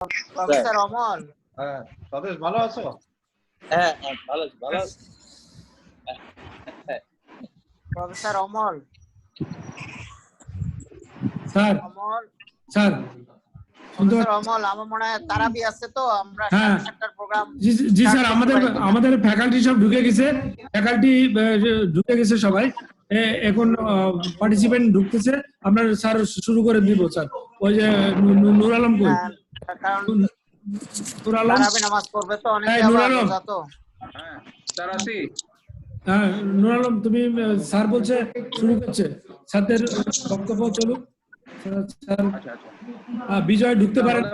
Professor Amal. হ্যাঁ, স্বদেশ ভালো আছো? হ্যাঁ, ভালো আছি, ভালো আছি। Professor Amal. Sir Amal sir professor Amal, আমার মনে হয় তারাবি আছে, তো আমরা হ্যাঁ। 7:30 প্রোগ্রাম। জি স্যার, আমাদের ফ্যাকাল্টি সব ঢুকে গেছে, ফ্যাকাল্টি ঢুকে গেছে সবাই। এখন পার্টিসিপেন্ট ঢুকতেছে, আপনার স্যার শুরু করে দিব স্যার। ওই যে নূর আলম কই? কারণ নূর আলম তারাবি নামাজ পড়বে তো অনেকে, হ্যাঁ, নূর আবার আলম। রোজা তো। হ্যাঁ, স্যার আসি। হ্যাঁ, নূর আলম, তুমি স্যার বলছে শুরু করছে, স্যারদের বক্তব্য চলুক। স্যার আচ্ছা আচ্ছা। বিজয় ঢুকতে পারে না।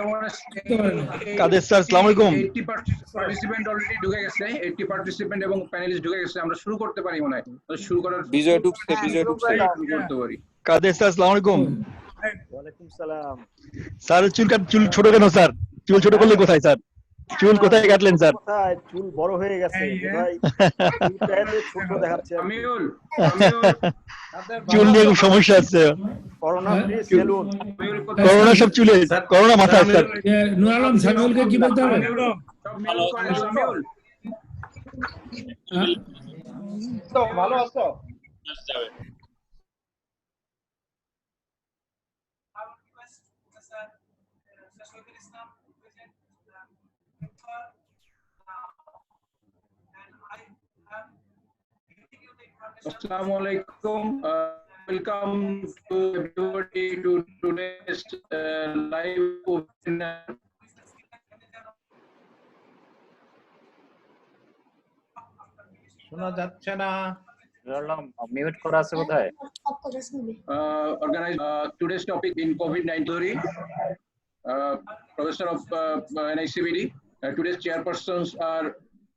কাদের স্যার, আসসালামু আলাইকুম। 80 পার্টিসিপেন্ট অলরেডি ঢুকে গেছে, 80 পার্টিসিপেন্ট এবং প্যানেলিস্ট ঢুকে গেছে। আমরা শুরু করতে পারি মনে হয়। শুরু করার বিজয় ঢুকছে, হ্যাঁ, বিজয় শুরু ঢুকছে। করে দাও। শুরু করতে পারি। কাদের স্যার, আসসালামু আলাইকুম। ওয়ালাইকুম সালাম। স্যার চুল ছোট কেন স্যার? চুল ছোট করলে কোথায় স্যার? চুল কোথায় কাটলেন স্যার? কোথায় চুল বড় হয়ে গেছে ভাই, চুলটা এত ছোট দেখাচ্ছে আর কি। আমিউল, চুল নিয়ে খুব সমস্যা আছে। Corona free salon. করোনা সব চুলে, করোনা মাথায় স্যার। নূর আলম, সামিউলকে কি বলতে হবে? আমিউল তো ভালো আছো? Assalamu alaikum. Welcome to everybody to today's live webinar. শোনা যাচ্ছে না। মিউট করা আছে কোথায়? Organize today's topic in COVID-19. Professor of NICVD. Today's chairpersons are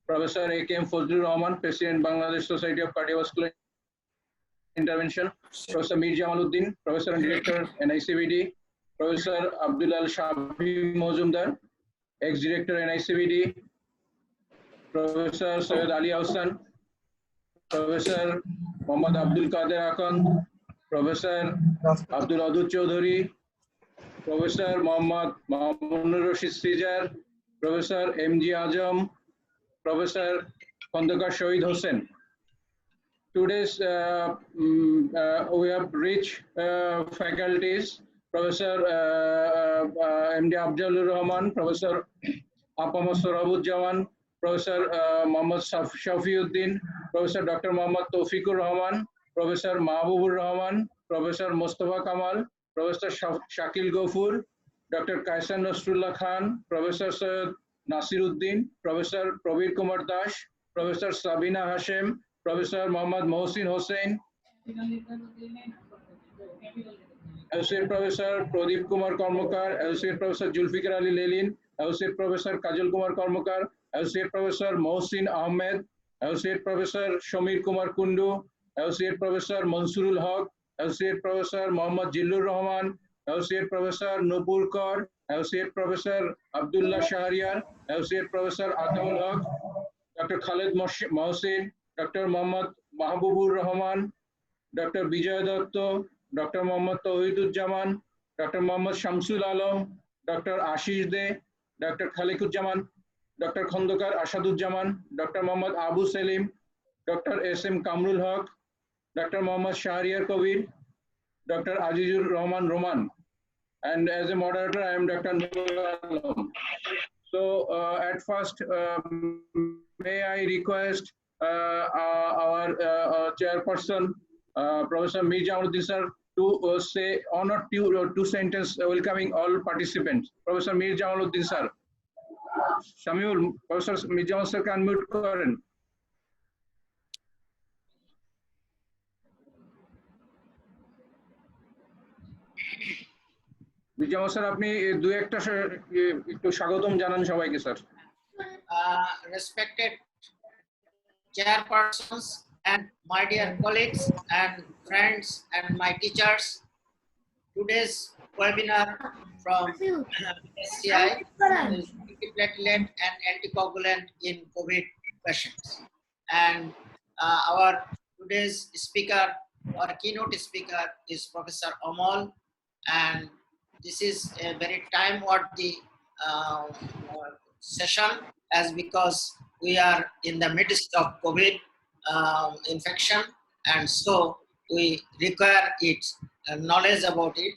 Professor A.K.M. Fazlur Rahman, President, Bangladesh Society of Cardiovascular Intervention, Professor Mir Jamaluddin, Professor and Director, NICVD, Professor Abdullah Shafi Mozumdar, Ex-Director, NICVD, Professor Syed Ali Ahsan, Professor Muhammad Abdul Qadir Akan, Professor Abdul Adud Chaudhary, Professor Muhammad Mamunur Rashid Sijar, Professor M.G. Azam, Professor Khandakar Shahid Hossain. Today's we have rich faculties: Professor M.D. Abdulur Rahman, Professor Apama Sorabud Jawan, Professor Muhammad Shafiuddin, Professor Dr. Muhammad Taufikur Rahman, Professor Mahbubur Rahman, Professor Mustafa Kamal, Professor Shakil Gofur, Dr. Kaisan Nasrullah Khan, Professor Syed Nasiruddin, Professor Prabir Kumar Dash, Professor Sabina Hashem, Professor Muhammad Mohsin Hossain, Associate Professor Pradeep Kumar Karmakar, Associate Professor Julfikar Ali Lelin, Associate Professor Kajal Kumar Karmakar, Associate Professor Mohsin Ahmed, Associate Professor Shamir Kumar Kundu, Associate Professor Mansurul Haq, Associate Professor Muhammad Jillur Rahman, Associate Professor Nupur Kaur, Associate Professor Abdullah Shahriyar, Associate Professor Ataul Haq, Dr. Khalid Mohsin, Dr. Muhammad Mahbubur Rahman, Dr. Bijay Datto, Dr. Muhammad Tawhidud Jaman, Dr. Muhammad Shamsul Alam, Dr. Ashish De, Dr. Khalikud Jaman, Dr. Khandakar Ashadud Jaman, Dr. Muhammad Abu Selim, Dr. S.M. Kamrul Haq, Dr. Muhammad Shahriyar Kabir, Dr. Azizur Rahman Roman, and as a moderator, I am Dr. Nurul Alam. So at first, may I request our chairperson, Professor Mir Jamaluddin sir, to say one or two sentences welcoming all participants. Professor Mir Jamaluddin sir. Shamiul, Professor Mir Jamaluddin sir can mute করেন। Mir Jamal sir, আপনি দুই একটা একটু স্বাগতম জানান সবাইকে sir. Respected chairpersons and my dear colleagues and friends and my teachers, today's webinar from SCI is antiplatelet and anticoagulant in COVID patients. And our today's speaker, our keynote speaker is Professor Amal, and this is a very time-worthy session, as because we are in the midst of COVID infection, and so we require it knowledge about it.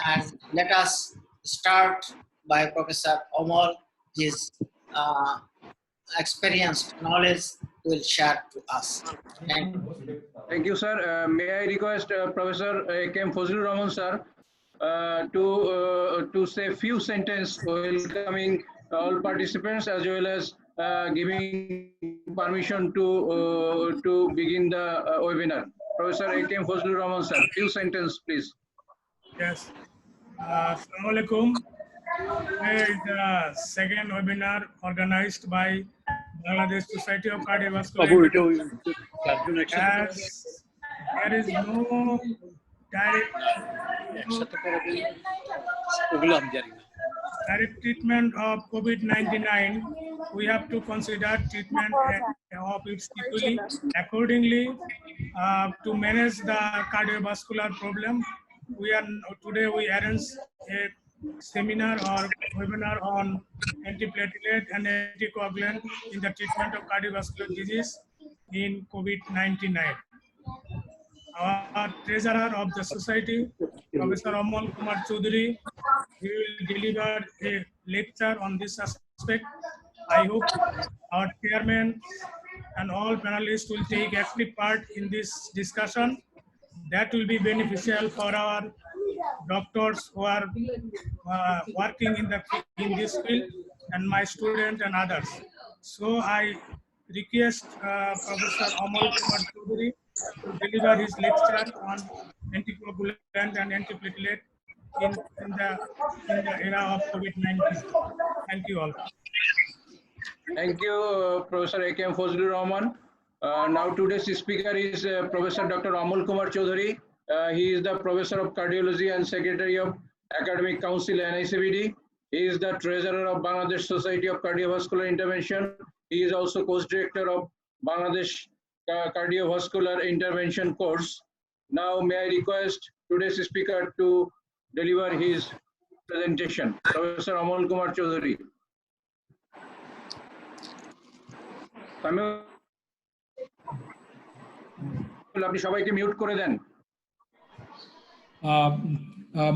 And let us start by Professor Omol. His experienced knowledge will share to us. Thank you. Thank you, sir. May I request Professor A.K.M. Fazlur Rahman, sir, to say few sentences welcoming all participants, as well as giving permission to begin the webinar. Professor A.K.M. Fazlur Rahman, sir, few sentences, please. Yes. Assalamu alaikum. Today is the second webinar organized by Bangladesh Society of Cardiovascular. As there is no direct treatment of COVID-19, we have to consider treatment of its equally. Accordingly, to manage the cardiovascular problem, today we arrange a seminar or webinar on antiplatelet and anticoagulant in the treatment of cardiovascular disease in COVID-19. Our treasurer of the society, Professor Amol Kumar Choudhury, he will deliver a lecture on this aspect. I hope our chairman and all panelists will take active part in this discussion. That will be beneficial for our doctors who are working in this field, and my students and others. So I request Professor Amol Kumar Choudhury to deliver his lecture on anticoagulant and antiplatelet in the era of COVID-19. Thank you all. Thank you, Professor A.K.M. Fazlur Rahman. Now today's speaker is Professor Dr. Amol Kumar Choudhury. He is the Professor of Cardiology and Secretary of Academic Council NICVD. He is the Treasurer of Bangladesh Society of Cardiovascular Intervention. He is also Course-Director of Bangladesh Cardiovascular Intervention course. Now may I request today's speaker to deliver his presentation. Professor Amol Kumar Choudhury. আপনি সবাইকে mute করে দেন।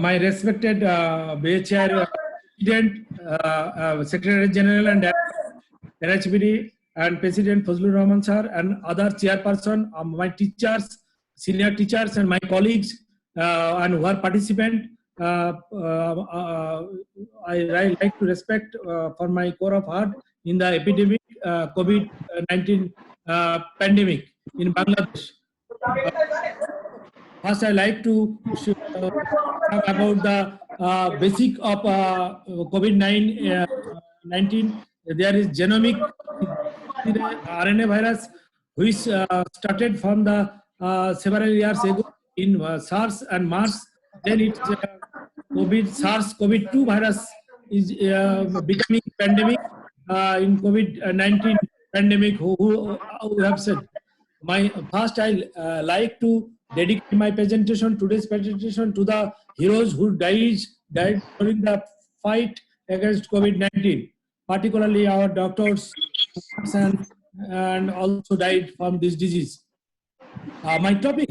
My respected Bay Chair, President, Secretary General and NHBD, and President Fazlur Rahman sir, and other chairperson, my teachers, senior teachers, and my colleagues, and who are participant. I like to respect for my core of heart in the epidemic COVID-19 pandemic in Bangladesh. First, I like to talk about the basic of COVID-19. There is genomic RNA virus, which started from the several years ago in SARS and MERS. Then it's SARS-CoV-2 virus is becoming pandemic in COVID-19 pandemic. Who have said. First, I like to dedicate my today's presentation to the heroes who died during the fight against COVID-19, particularly our doctors and also died from this disease. My topic,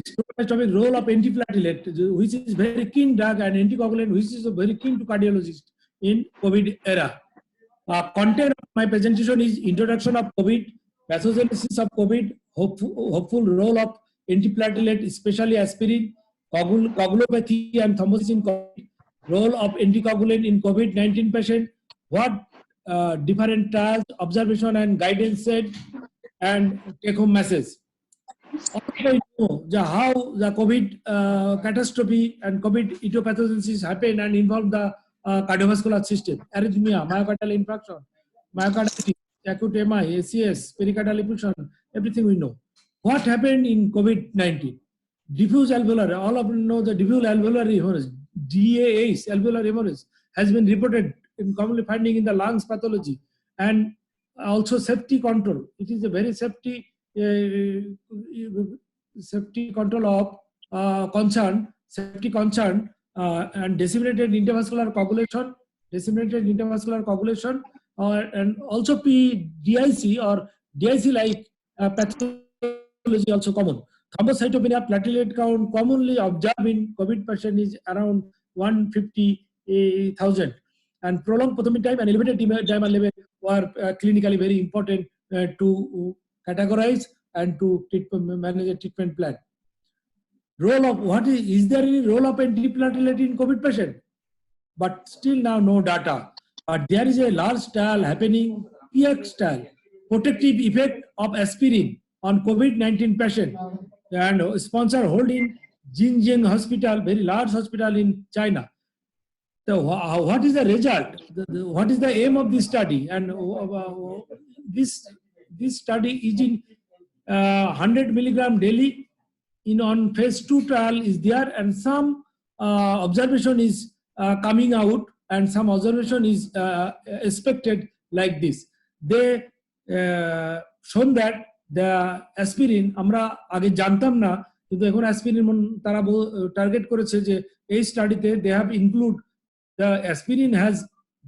role of antiplatelet, which is very keen drug, and anticoagulant, which is very keen to cardiologists in COVID era. Content of my presentation is introduction of COVID, pathogenesis of COVID, hopeful role of antiplatelet, especially aspirin, coagulopathy and thrombosis in COVID, role of anticoagulant in COVID-19 patient, what different trials, observation and guidance said, and take-home message. Also, how the COVID catastrophe and COVID etiopathogenesis happen and involve the cardiovascular system, arrhythmia, myocardial infarction, myocarditis, acute MI, ACS, pericardial effusion, everything we know. What happened in COVID-19? Diffuse alveolar, all of you know the diffuse alveolar hemorrhage, DAH, alveolar hemorrhage, has been reported in commonly finding in the lungs pathology, and also safety control. It is a very safety control of concern and disseminated intravascular coagulation disseminated intravascular coagulation, and also DIC or DIC-like pathology also common. Thrombocytopenia platelet count commonly observed in COVID patient is around 150,000, and prolonged potassium time and elevated dimer level were clinically very important to categorize and to manage a treatment plan. Role of is there any role of antiplatelet in COVID patient? But still now no data. But there is a large trial happening, PX trial, protective effect of aspirin on COVID-19 patient, and sponsor holding Jinjiang Hospital, very large hospital in China. So what is the result? What is the aim of this study? And this study is in 100 milligram daily on phase 2 trial is there, and some observation is coming out, and some observation is expected like this. They shown that the aspirin, আমরা আগে জানতাম না, কিন্তু এখন aspirin তারা target করেছে যে এই স্টাডিতে they have include the aspirin has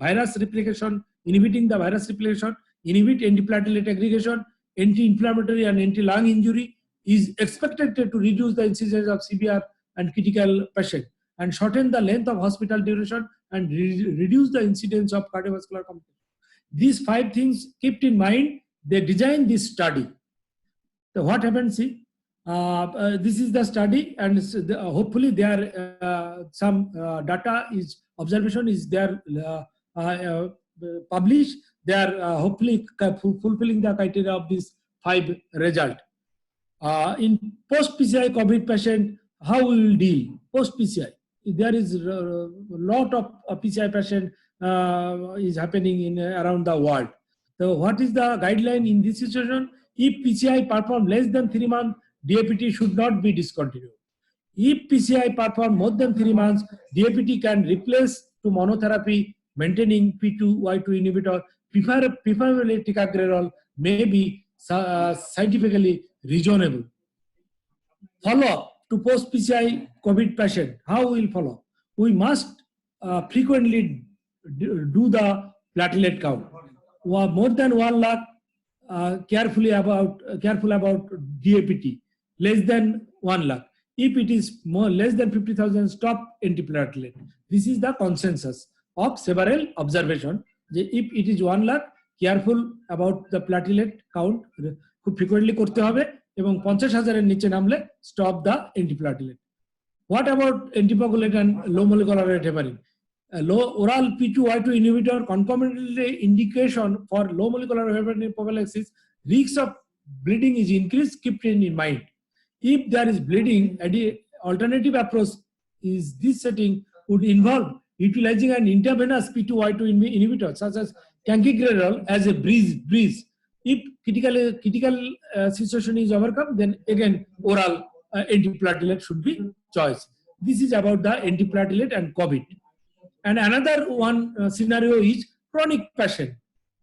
virus replication, inhibiting the virus replication, inhibit antiplatelet aggregation, anti-inflammatory and anti-lung injury, is expected to reduce the incidence of severe and critical patient, and shorten the length of hospital duration, and reduce the incidence of cardiovascular complications. These 5 things kept in mind, they designed this study. So what happens? This is the study, and hopefully there some data is observation is there published. They are hopefully fulfilling the criteria of this 5 result. In post-PCI COVID patient, how we will deal? Post-PCI, there is a lot of PCI patient is happening in around the world. So what is the guideline in this situation? If PCI perform less than 3 months, DAPT should not be discontinued. If PCI perform more than 3 months, DAPT can replace to monotherapy, maintaining P2Y2 inhibitor, preferably ticagrelor, may be scientifically reasonable. Follow-up to post-PCI COVID patient. How we will follow? We must frequently do the platelet count. More than 1 lakh, careful about DAPT. Less than 1 lakh. If it is less than 50,000, stop antiplatelet. This is the consensus of several observations. If it is 1 lakh, careful about the platelet count. খুব frequently করতে হবে, এবং 50,000 এর নিচে নামলে stop the antiplatelet. What about anticoagulant and low molecular weight heparin? Low oral P2Y2 inhibitor concomitantly indication for low molecular weight heparin prophylaxis. Risk of bleeding is increased. Keep it in mind. If there is bleeding, alternative approach is this setting would involve utilizing an intravenous P2Y2 inhibitor such as cankigrelor as a breeze. If critical situation is overcome, then again oral antiplatelet should be choice. This is about the antiplatelet and COVID. And another one scenario is chronic patient.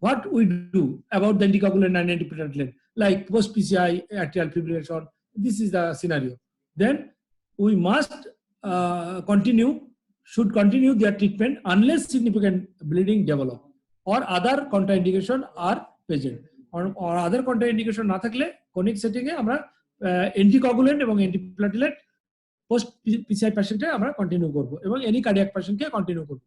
What we do about the anticoagulant and antiplatelet, like post-PCI atrial fibrillation. This is the scenario. Then we must should continue their treatment unless significant bleeding develop or other contraindication are present. Or other contraindication না থাকলে chronic setting এ আমরা anticoagulant এবং antiplatelet post PCI patient এ আমরা continue করব, এবং any cardiac patient কে continue করব.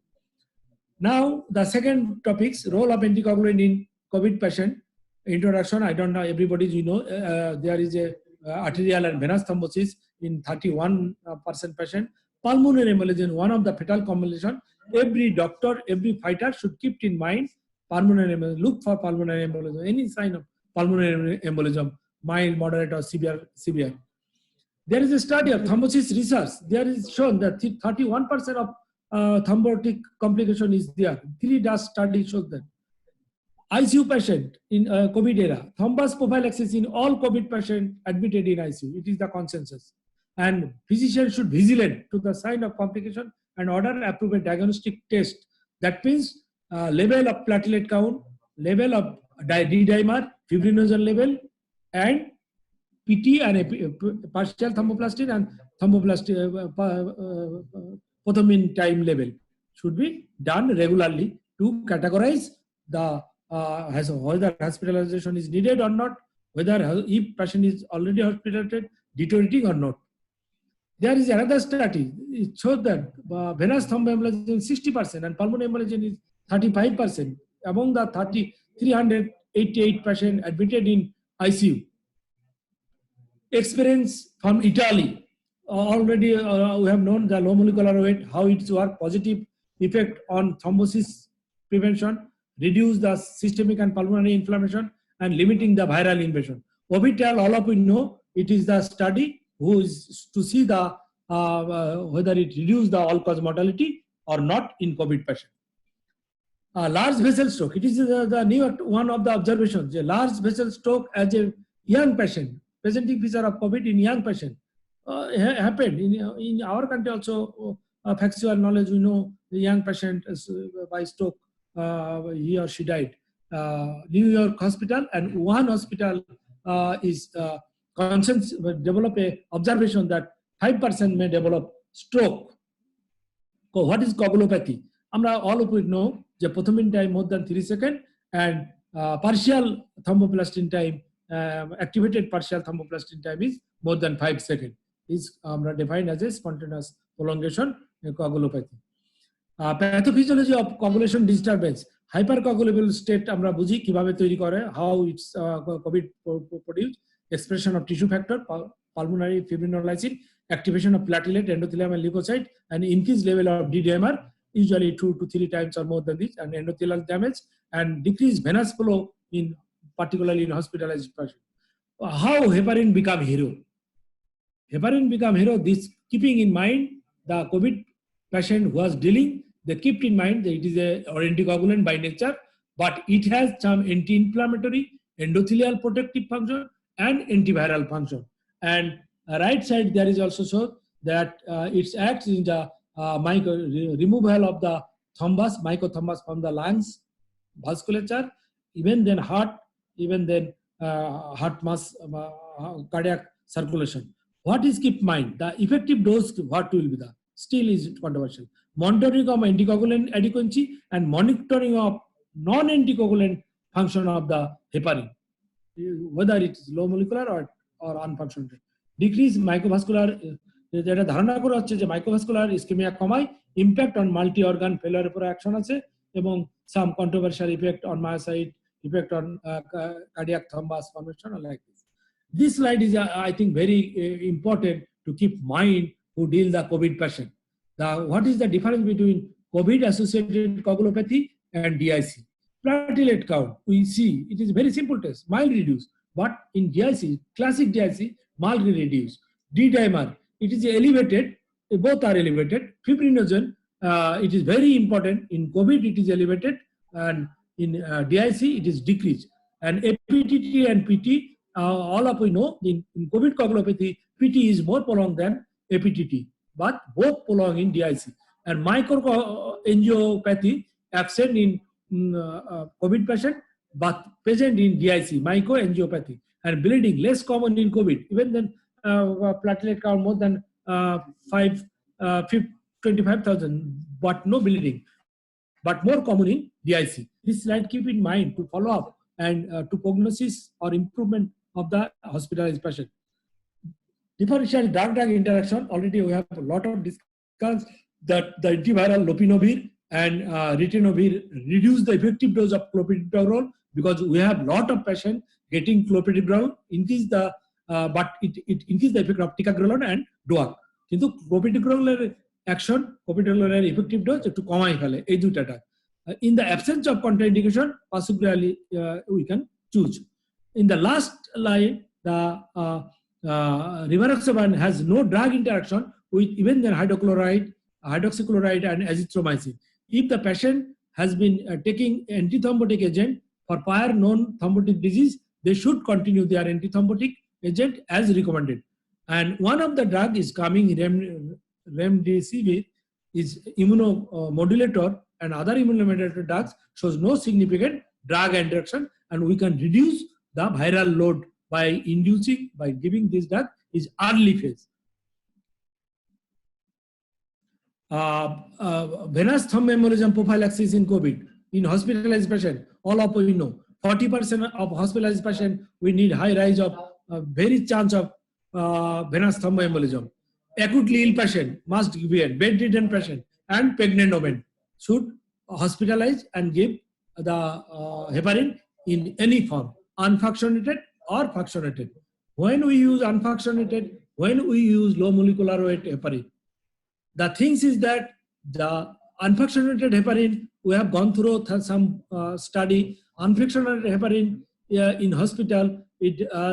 Now the second topics, role of anticoagulant in COVID patient. Introduction, I don't know, everybody you know, there is a arterial and venous thrombosis in 31% patient. Pulmonary embolism, one of the fatal complications. Every doctor, every fighter should keep in mind pulmonary embolism. Look for pulmonary embolism. Any sign of pulmonary embolism, mild, moderate, or severe. There is a study of thrombosis research. There is shown that 31% of thrombotic complication is there. 3 DAS study shows that. ICU patient in COVID era, thrombus prophylaxis in all COVID patients admitted in ICU. It is the consensus. And physicians should be vigilant to the sign of complication and order appropriate diagnostic test. That means level of platelet count, level of D-dimer, fibrinogen level, and PT and partial thromboplastin and thromboplastin potamin time level. should be done regularly to categorize the whether hospitalization is needed or not, whether if patient is already hospitalized, deteriorating or not. There is another study. It shows that venous thromboembolism is 60% and pulmonary embolism is 35% among the 388 patients admitted in ICU. Experience from Italy. Already we have known the low molecular weight, how it's work, positive effect on thrombosis prevention, reduce the systemic and pulmonary inflammation, and limiting the viral invasion. Orbital, all of you know, it is the study who is to see the whether it reduces the all-cause mortality or not in COVID patient. Large vessel stroke, it is the new one of the observations. A large vessel stroke as a young patient, presenting feature of COVID in young patient, happened in our country also. Factual knowledge, we know the young patient by stroke, he or she died. New York hospital and Wuhan hospital is develop a observation that 5% may develop stroke. So what is coagulopathy? All of you know the prothrombin time more than 3 seconds and partial thromboplastin time, activated partial thromboplastin time is more than 5 seconds. Is defined as a spontaneous prolongation coagulopathy. Pathophysiology of coagulation disturbance. Hypercoagulable state আমরা বুঝি কিভাবে তৈরি করে, how it's COVID produced, expression of tissue factor, pulmonary fibrinolysin, activation of platelet, endothelium and leukocyte, and increased level of D-dimer, usually 2 to 3 times or more than this, and endothelial damage, and decreased venous flow in particularly in hospitalized patients. How heparin become hero? Heparin become hero. This keeping in mind the COVID patient who was dealing, they kept in mind that it is a anticoagulant by nature, but it has some anti-inflammatory, endothelial protective function, and antiviral function. And right side there is also shown that it acts in the removal of the thrombus, microthrombus from the lungs, vasculature, even then heart, even then heart mass, cardiac circulation. What is keep in mind? The effective dose, what will be the? Still is controversial. Monitoring of anticoagulant adequacy and monitoring of non-anticoagulant function of the heparin, whether it is low molecular or unfunctional. Decrease microvascular, যেটা ধারণা করা হচ্ছে যে microvascular ischaemia কমায়, impact on multi-organ failure উপর action আছে, এবং some controversial effect on myocyte, effect on cardiac thrombus formation or like this. This slide is, I think, very important to keep mind who deal the COVID patient. What is the difference between COVID-associated coagulopathy and DIC? Platelet count, we see it is very simple test, mildly reduced. But in DIC, classic DIC, mildly reduced. D-dimer, it is elevated, both are elevated. Fibrinogen, it is very important. In COVID, it is elevated, and in DIC, it is decreased. And APTT and PT, all of we know, in COVID coagulopathy, PT is more prolonged than APTT, but both prolonged in DIC. And microangiopathy absent in COVID patient, but present in DIC, microangiopathy. And bleeding, less common in COVID, even then platelet count more than 25,000, but no bleeding, but more common in DIC. This slide keep in mind to follow up and to prognosis or improvement of the hospitalized patient. Differential drug-drug interaction, already we have a lot of discussed that the antiviral lopinavir and ritonavir reduce the effective dose of clopidogrel, because we have lot of patients getting clopidogrel, increase the but it increase the effect of ticagrelor and DOAC. কিন্তু clopidogrel action, clopidogrel effective dose একটু কমাই ফেলে এই দুটাটা. In the absence of contraindication, possibly we can choose. In the last line, the rivaroxaban has no drug interaction with even the hydrochloride, hydroxychloride, and azithromycin. If the patient has been taking antithrombotic agent for prior known thrombotic disease, they should continue their antithrombotic agent as recommended. And one of the drug is coming, remdesivir, is immunomodulator, and other immunomodulator drugs shows no significant drug interaction, and we can reduce the viral load by inducing, by giving this drug is early phase. Venous thumb embolism prophylaxis in COVID in hospitalized patient. All of we know 40% of hospitalized patient we need high rise of very chance of venous thumb embolism. Acutely ill patient must be a bedridden patient and pregnant women should hospitalize and give the heparin in any form, unfractionated or fractionated. When we use unfractionated, when we use low molecular weight heparin, the things is that the unfractionated heparin, we have gone through some study, unfractionated heparin in hospital,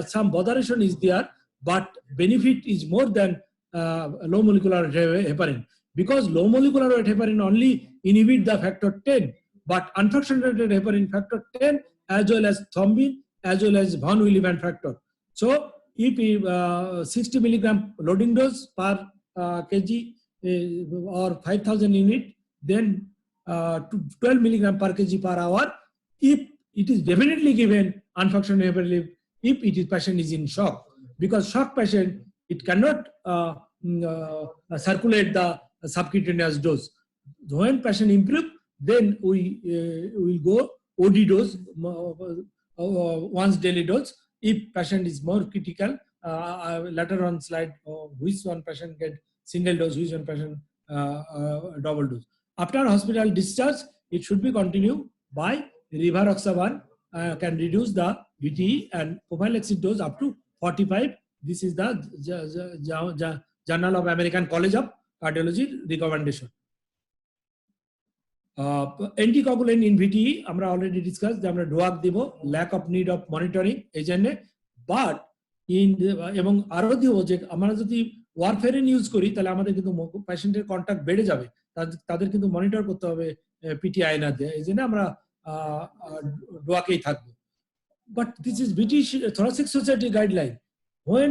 some botheration is there, but benefit is more than low molecular heparin, because low molecular weight heparin only inhibit the factor 10, but unfractionated heparin factor 10 as well as thrombin as well as von Willebrand factor. So if 60 milligram loading dose per kg or 5,000 unit, then 12 milligram per kg per hour, if it is definitely given unfractionated heparin if it is patient is in shock, because shock patient it cannot circulate the subcutaneous dose. When patient improve, then we will go OD dose, once daily dose. If patient is more critical, later on slide, which one patient get single dose, which one patient double dose. After hospital discharge, it should be continued by rivaroxaban, can reduce the VTE and prophylaxis dose up to 45. This is the Journal of American College of Cardiology recommendation. Anticoagulant in VTE, আমরা already discussed, আমরা ডোয়াক দিব, lack of need of monitoring এই জন্য, but in এবং আরো দিব যে আমরা যদি ওয়ারফেরিন ইউজ করি তাহলে আমাদের কিন্তু পেশেন্টের কন্টাক্ট বেড়ে যাবে, তাদের কিন্তু মনিটর করতে হবে পিটিআই না দিয়ে, এই জন্য আমরা ডোয়াকেই থাকবো। But this is British Thoracic Society guideline. When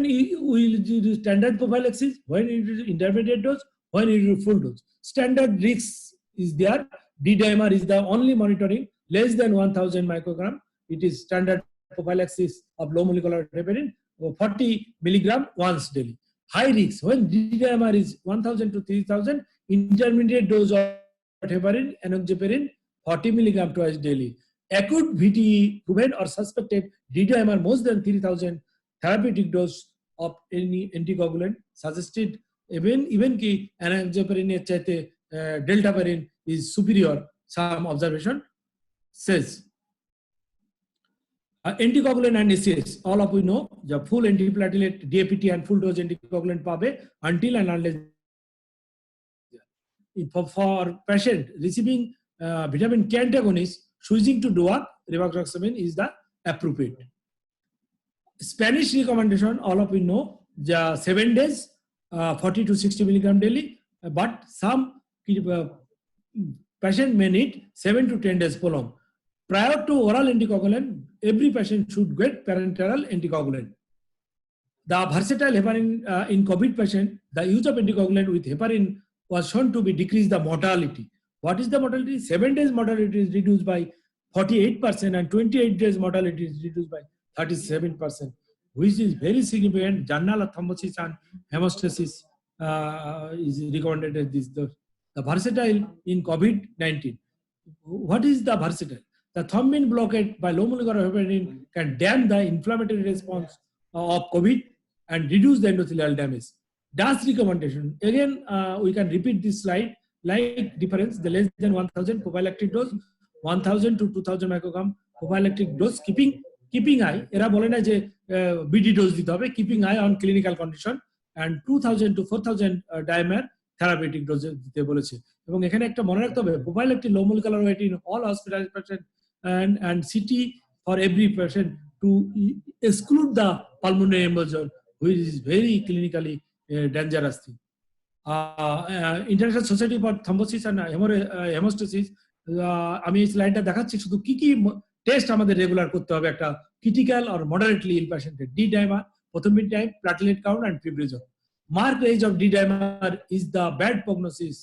we do standard prophylaxis, when you do intermediate dose, when you do full dose, standard risks is there. D-dimer is the only monitoring less than 1,000 microgram. It is standard prophylaxis of low molecular heparin, 40 milligram once daily. High risk when D-dimer is 1,000 to 3,000, intermediate dose of heparin, enoxaparin, 40 milligram twice daily. Acute VTE proven or suspected D-dimer more than 3,000, therapeutic dose of any anticoagulant suggested. Even ki enoxaparin chaite deltaparin is superior, some observation says. Anticoagulant and ACS, all of we know the full antiplatelet DAPT and full dose anticoagulant pabe until and unless for patient receiving vitamin K antagonist, switching to DOAC, rivaroxaban is the appropriate. Spanish recommendation, all of we know the 7 days, 40 to 60 milligram daily, but some patient may need 7 to 10 days prolonged. Prior to oral anticoagulant, every patient should get parenteral anticoagulant. The versatile heparin in COVID patient, the use of anticoagulant with heparin was shown to be decrease the mortality. What is the mortality? 7 days mortality is reduced by 48% and 28 days mortality is reduced by 37%, which is very significant. Journal of thrombosis and hemostasis is recommended as this. The versatile in COVID-19. What is the versatile? The thrombin blockade by low molecular heparin can damp the inflammatory response of COVID and reduce the endothelial damage. DAS recommendation. Again, we can repeat this slide. Like difference, the less than 1,000 prophylactic dose, 1,000 to 2,000 microgram prophylactic dose, keeping eye. এরা বলে না যে BD dose দিতে হবে, keeping eye on clinical condition, and 2,000 to 4,000 dimer therapeutic dose দিতে বলেছে। এবং এখানে একটা মনে রাখতে হবে, prophylactic low molecular weight in all hospitalized patients and CT for every patient to exclude the pulmonary embolism, which is very clinically dangerous thing. International Society for Thrombosis and Hemostasis, আমি এই স্লাইডটা দেখাচ্ছি শুধু কি কি টেস্ট আমাদের regular করতে হবে একটা ক্রিটিক্যাল অর মডারেটলি ইল পেশেন্টের। D dimer, prothrombin time, platelet count and fibrinogen. Marked age of D-dimer is the bad prognosis,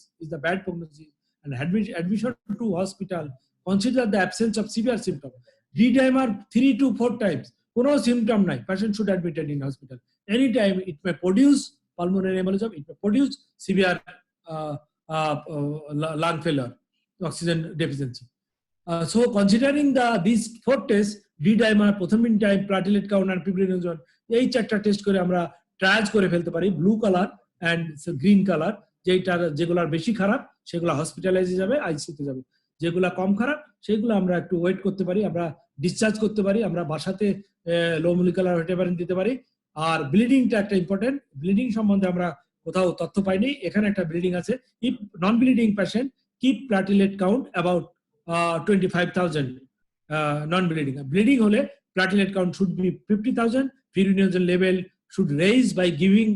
and admission to hospital. Consider the absence of severe symptom. D-dimer 3 to 4 times, no symptom nai, patient should admitted in hospital. Anytime it may produce pulmonary embolism, it may produce severe lung failure, oxygen deficiency. So considering these 4 tests, D-dimer, prothrombin time, platelet count আর fibrinogen, এই 4টা test করে আমরা trials করে ফেলতে পারি। Blue colour and green colour, যেগুলার বেশি খারাপ সেগুলো হসপিটালাইজে যাবে, আইসিইউতে যাবে। যেগুলা কম খারাপ সেগুলো আমরা একটু ওয়েট করতে পারি, আমরা ডিসচার্জ করতে পারি, আমরা বাসাতে লো মলিকুলার হেপারিন দিতে পারি। আর ব্লিডিংটা একটা ইম্পর্টেন্ট, ব্লিডিং সম্বন্ধে আমরা কোথাও তথ্য পাইনি, এখানে একটা ব্লিডিং আছে। If non bleeding patient, keep platelet count about 25,000 non-bleeding. Bleeding hole, platelet count should be 50,000. Fibrinogen level should raise by giving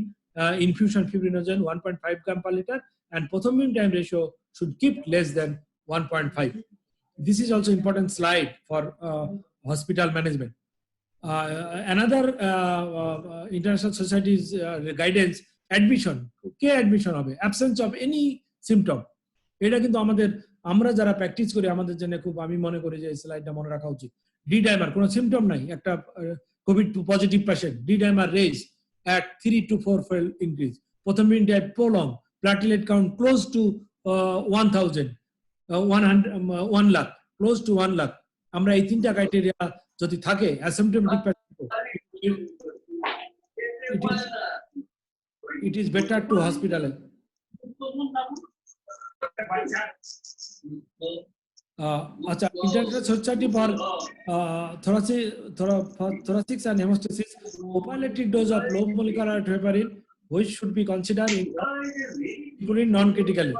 infusion fibrinogen 1.5 gram per liter, and prothrombin time ratio should keep less than 1.5. This is also important slide for hospital management. Another international society's guidance, admission. K admission হবে? Absence of any symptom. এটা কিন্তু আমরা যারা practice করি আমাদের জন্য খুব, আমি মনে করি যে এই স্লাইডটা মনে রাখা উচিত। ডি-ডাইমার কোনো সিম্পটম নাই, একটা COVID positive patient, D dimer raise at 3 to 4-fold increase. Prothrombin time prolonged, platelet count close to 1,000, 1 lakh, close to 1 lakh. আমরা এই 3টা ক্রাইটেরিয়া যদি থাকে asymptomatic patient, it is better to hospitalize. আচ্ছা, international society for thoracics and hemostasis, prophylactic dose of low molecular heparin which should be considered including non-critically.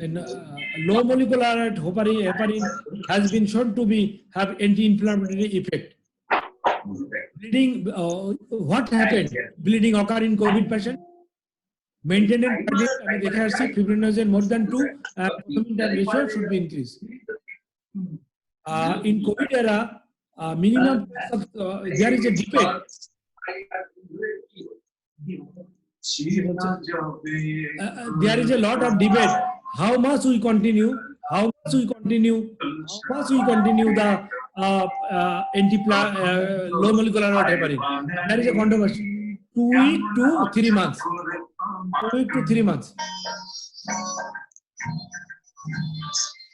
And low molecular heparin has been shown to have anti-inflammatory effect. Bleeding, what happened? Bleeding occur in COVID patient. Maintenance target, I mean, देखा है fibrinogen more than 2, and prothrombin time ratio should be increased. In COVID era, minimum of, there is a debate. There is a lot of debate. How much we continue the low molecular heparin. There is a controversy. 2 weeks to 3 months. 2 weeks to 3 months.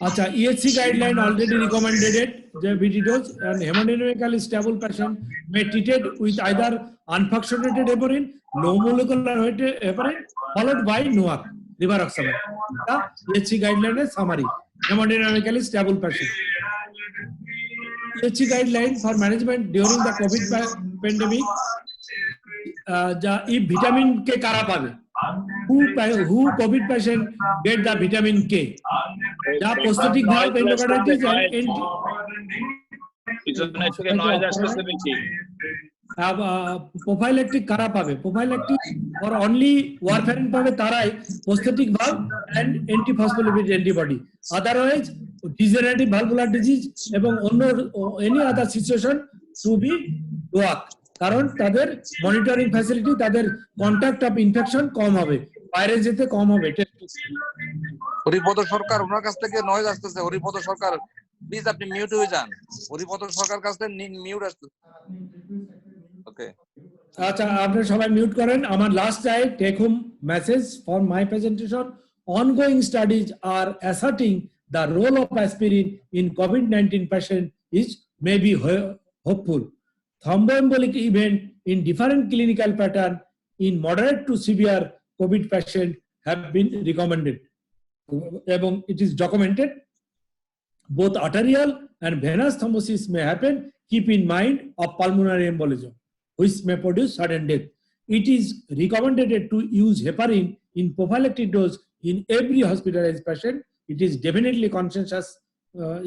Acha, EHC guideline already recommended it, the BT dose, and hemodynamically stable patient may treated with either unfractionated heparin, low molecular heparin, followed by NOAC, rivaroxaban. The EHC guideline is summary. Hemodynamically stable patient. EHC guideline for management during the COVID pandemic. If vitamin K kara pabe, who COVID patient get the vitamin K? The prosthetic valve endocarditis and prophylactic kara pabe. Prophylactic or only warfarin pabe tarai prosthetic valve and antiphospholipid antibody. Otherwise, degenerative valvular disease এবং any other situation to be blocked. কারণ তাদের monitoring facility, তাদের contact of infection কম হবে, বাইরে যেতে কম হবে। হরিপদ সরকার, ওনার কাছ থেকে নয়েজ আসতেছে। হরিপদ সরকার, প্লিজ আপনি মিউট হয়ে যান। হরিপদ সরকার কাছ থেকে মিউট আসতেছে। ওকে, আচ্ছা, আপনারা সবাই মিউট করেন। আমার last slide, take home message for my presentation. Ongoing studies are asserting the role of aspirin in COVID-19 patient may be hopeful. Thromboembolic event in different clinical pattern in moderate to severe COVID patient have been recommended. এবং it is documented. Both arterial and venous thrombosis may happen. Keep in mind of pulmonary embolism, which may produce sudden death. It is recommended to use heparin in prophylactic dose in every hospitalized patient. It is definitely consensus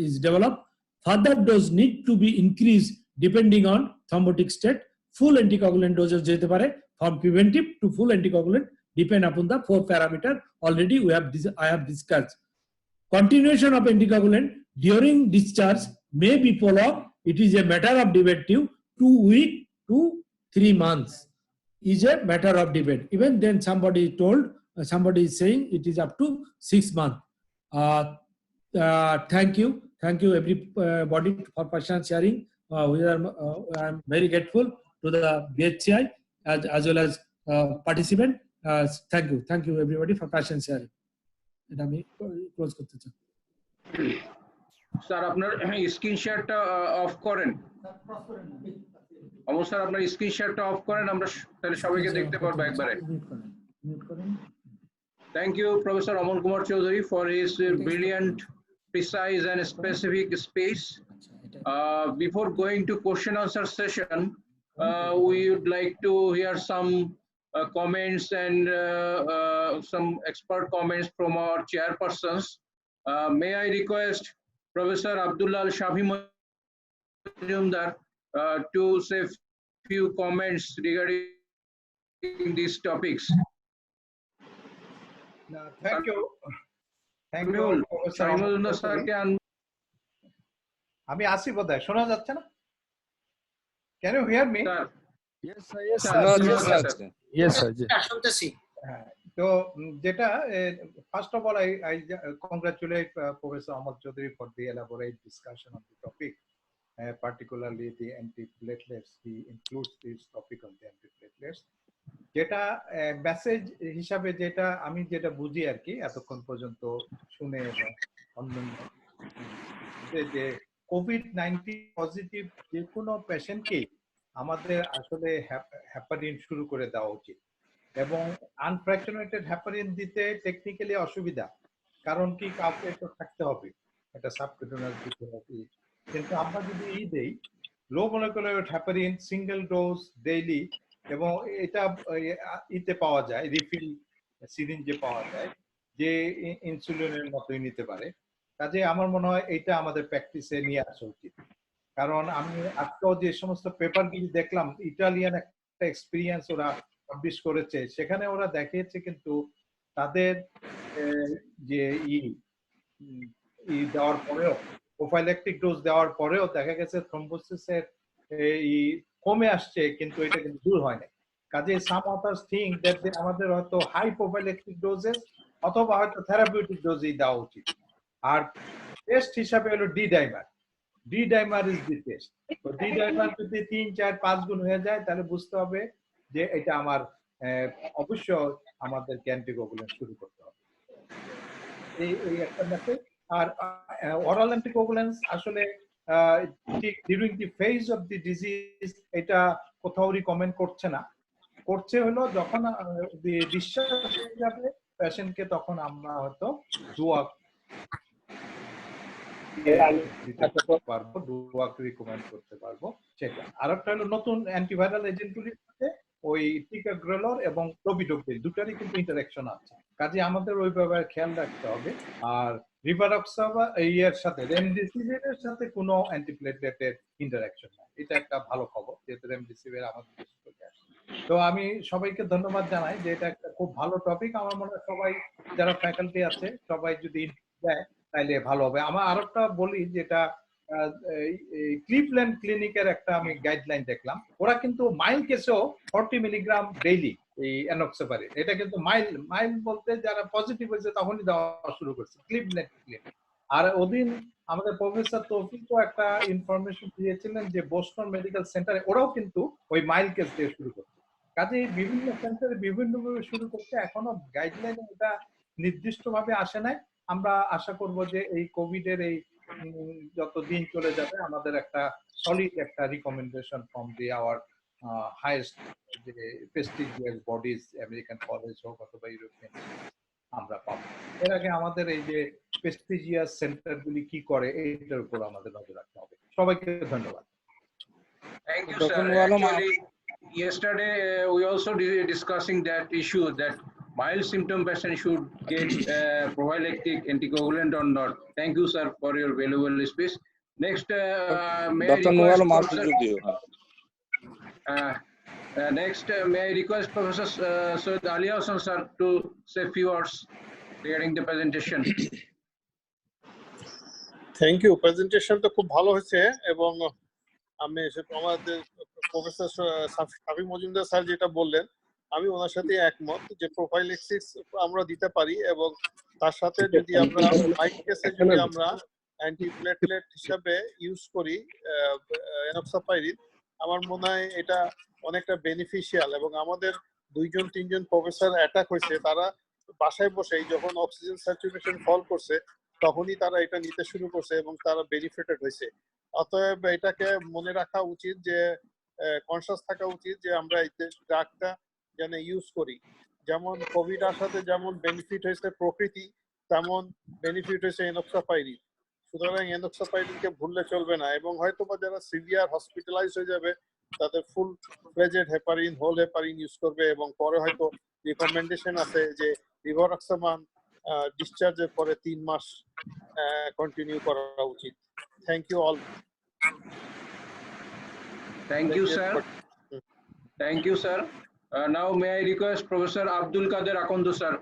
is developed. Further dose need to be increased depending on thrombotic state. Full anticoagulant doses jete pare, from preventive to full anticoagulant depend upon the 4 parameter already I have discussed. Continuation of anticoagulant during discharge may be prolonged. It is a matter of debate. 2 weeks to 3 months is a matter of debate. Even then somebody is saying it is up to 6 months. Thank you everybody for patient sharing. I am very grateful to the BHCI as well as participant. Thank you everybody for passion sharing. এটা আমি close করতে চাই। Sir আপনার screen শেয়ারটা of করেন। অমর sir আপনার screen শেয়ারটা of করেন, আমরা তাহলে সবাইকে দেখতে পারবো একবারে। Thank you, Professor Amal Kumar Choudhury, for his brilliant, precise and specific speech. Before going to question answer session, we would like to hear some comments and some expert comments from our chairpersons. May I request Professor Abdullah Shafi Majumdar to say few comments regarding these topics. Thank you. Thank you, Professor Shafi Amal Majumdar sir Choudhury. আমি আসি বোধহয়, শোনা যাচ্ছে না? Can you hear me? Sir, Yes, sir. Yes, sir, sir. yes, sir. Yes, sir. শুনতেছি। তো যেটা first of all I congratulate Professor Amal Choudhury for the elaborate discussion of the topic, particularly the antiplatelets. He includes this topic of the antiplatelets. যেটা message হিসাবে যেটা আমি যেটা বুঝি আর কি এতক্ষণ পর্যন্ত শুনে অন্যান্য যে কোভিড-19 পজিটিভ যে কোনো পেশেন্টকে আমাদের আসলে হ্যাপারিন শুরু করে দেওয়া উচিত, এবং আনফ্র্যাকশনেটেড হ্যাপারিন দিতে টেকনিক্যালি অসুবিধা, কারণ কি কাউকে তো থাকতে হবে এটা সাবকিউটেনিয়াস দিতে হবে, কিন্তু আমরা যদি দেই low molecular heparin single dose daily, এবং এটা ইতে পাওয়া যায় রিফিল সিরিঞ্জে পাওয়া যায় যে ইনসুলিনের মতোই নিতে পারে। কাজে আমার মনে হয় এটা আমাদের প্র্যাকটিসে নিয়ে আসা উচিত, কারণ আমি আজকেও যে সমস্ত পেপারগুলি দেখলাম ইটালিয়ান একটা এক্সপিরিয়েন্স ওরা পাবলিশ করেছে, সেখানে ওরা দেখিয়েছে কিন্তু তাদের যে দেওয়ার পরেও প্রোফাইল্যাকটিক ডোজ দেওয়ার পরেও দেখা গেছে থ্রম্বোসিসের কমে আসছে, কিন্তু এটা কিন্তু দূর হয় না। কাজে সাম অথার্স থিঙ্ক দ্যাট আমাদের হয়তো হাই প্রোফাইল্যাকটিক ডোজেস অথবা হয়তো থেরাপিউটিক ডোজই দেওয়া উচিত। আর টেস্ট হিসাবে হলো D dimer is the test. তো ডি ডাইমার যদি 3, 4, 5 গুণ হয়ে যায় তাহলে বুঝতে হবে যে এটা আমার অবশ্য আমাদেরকে অ্যান্টিকোগুলেন্ট শুরু করতে হবে, এই একটা মেসেজ। আর অরাল অ্যান্টিকোগুলেন্টস আসলে during the phase of the disease এটা কোথাও রিকমেন্ড করছে না, করছে হলো যখন বিশ্বাস হয়ে যাবে পেশেন্টকে তখন আমরা হয়তো দোয়া রিকমেন্ড করতে পারবো সেটা। আর একটা হলো নতুন অ্যান্টিভাইরাল এজেন্টগুলির সাথে ওই টিকাগ্রেলর এবং প্রোভিডোগ্রিল দুটারই কিন্তু ইন্টারাকশন আছে, কাজে আমাদের ওইভাবে খেয়াল রাখতে হবে। আর রিভারক্সাবা এর সাথে রেমডেসিভিরের সাথে কোনো অ্যান্টিপ্লেটলেটের ইন্টারাকশন নাই, এটা একটা ভালো খবর, যেহেতু রেমডেসিভির আমাদের দেশে চলে আসে। তো আমি সবাইকে ধন্যবাদ জানাই যে এটা একটা খুব ভালো টপিক। আমার মনে হয় সবাই যারা ফ্যাকাল্টি আছে সবাই যদি দেয় তাইলে ভালো হবে। আমার আরেকটা বলি, যেটা ক্লিভল্যান্ড ক্লিনিকের একটা আমি গাইডলাইন দেখলাম, ওরা কিন্তু মাইল কেসেও 40 মিলিগ্রাম ডেইলি এই এনক্সেপারিন, এটা কিন্তু মাইল বলতে যারা পজিটিভ হয়েছে তখনই দেওয়া শুরু করছে ক্লিভল্যান্ড ক্লিনিক। আর ওদিন আমাদের প্রফেসর তৌফিকও একটা ইনফরমেশন দিয়েছিলেন যে বোস্টন মেডিকেল সেন্টারে ওরাও কিন্তু ওই মাইল কেস দিয়ে শুরু করছে। কাজে বিভিন্ন সেন্টারে বিভিন্নভাবে শুরু করছে, এখনো গাইডলাইনে এটা নির্দিষ্টভাবে আসে নাই। আমরা আশা করব যে এই কোভিডের এই যত দিন চলে যাবে আমাদের একটা সলিড একটা recommendation from the our highest যে প্রেস্টিজিয়াস বডিজ, আমেরিকান কলেজ হোক অথবা ইউরোপিয়ান, আমরা পাবো। এর আগে আমাদের এই যে প্রেস্টিজিয়াস সেন্টারগুলি কি করে এইটার উপর আমাদের নজর রাখতে হবে। সবাইকে ধন্যবাদ। Thank you, sir. Actually, yesterday we also discussing that issue that mild symptom patient should get prophylactic anticoagulant or not. Thank you, sir, for your valuable speech. Next, may I request Professor Syed Ali Hassan sir to say few words regarding the presentation. Thank you. প্রেজেন্টেশনটা খুব ভালো হয়েছে, এবং আমি আমাদের professor শাফি Majumdar sir যেটা বললেন আমি ওনার সাথে একমত যে প্রোফাইলেক্সিস আমরা দিতে পারি, এবং তার সাথে যদি আমরা মাইল্ড কেসে যদি আমরা অ্যান্টিপ্লেটলেট হিসাবে ইউজ করি এনক্সাপাইরিন, আমার মনে হয় এটা অনেকটা বেনিফিশিয়াল। এবং আমাদের 2-3 জন প্রফেসর অ্যাটাক হয়েছে, তারা বাসায় বসেই যখন অক্সিজেন স্যাচুরেশন ফল করছে তখনই তারা এটা নিতে শুরু করছে এবং তারা বেনিফিটেড হয়েছে। অতএব এটাকে মনে রাখা উচিত, যে কনসাস থাকা উচিত যে আমরা এই ড্রাগটা যেন ইউজ করি। যেমন কোভিড আসাতে যেমন বেনিফিট হয়েছে প্রকৃতি, তেমন বেনিফিট হয়েছে এনক্সাপাইরিন। সুতরাং এনক্সাপাইরিনকে ভুললে চলবে না। এবং হয়তো বা যারা সিভিয়ার হসপিটালাইজ হয়ে যাবে তাদের full fledged heparin, whole heparin use করবে, এবং পরে হয়তো রিকমেন্ডেশন আছে যে রিভারক্সামান ডিসচার্জের পরে 3 মাস কন্টিনিউ করা উচিত। Thank you all. Thank you, sir. Thank you, sir. Now may I request Professor Abdul Kader Akondo, sir,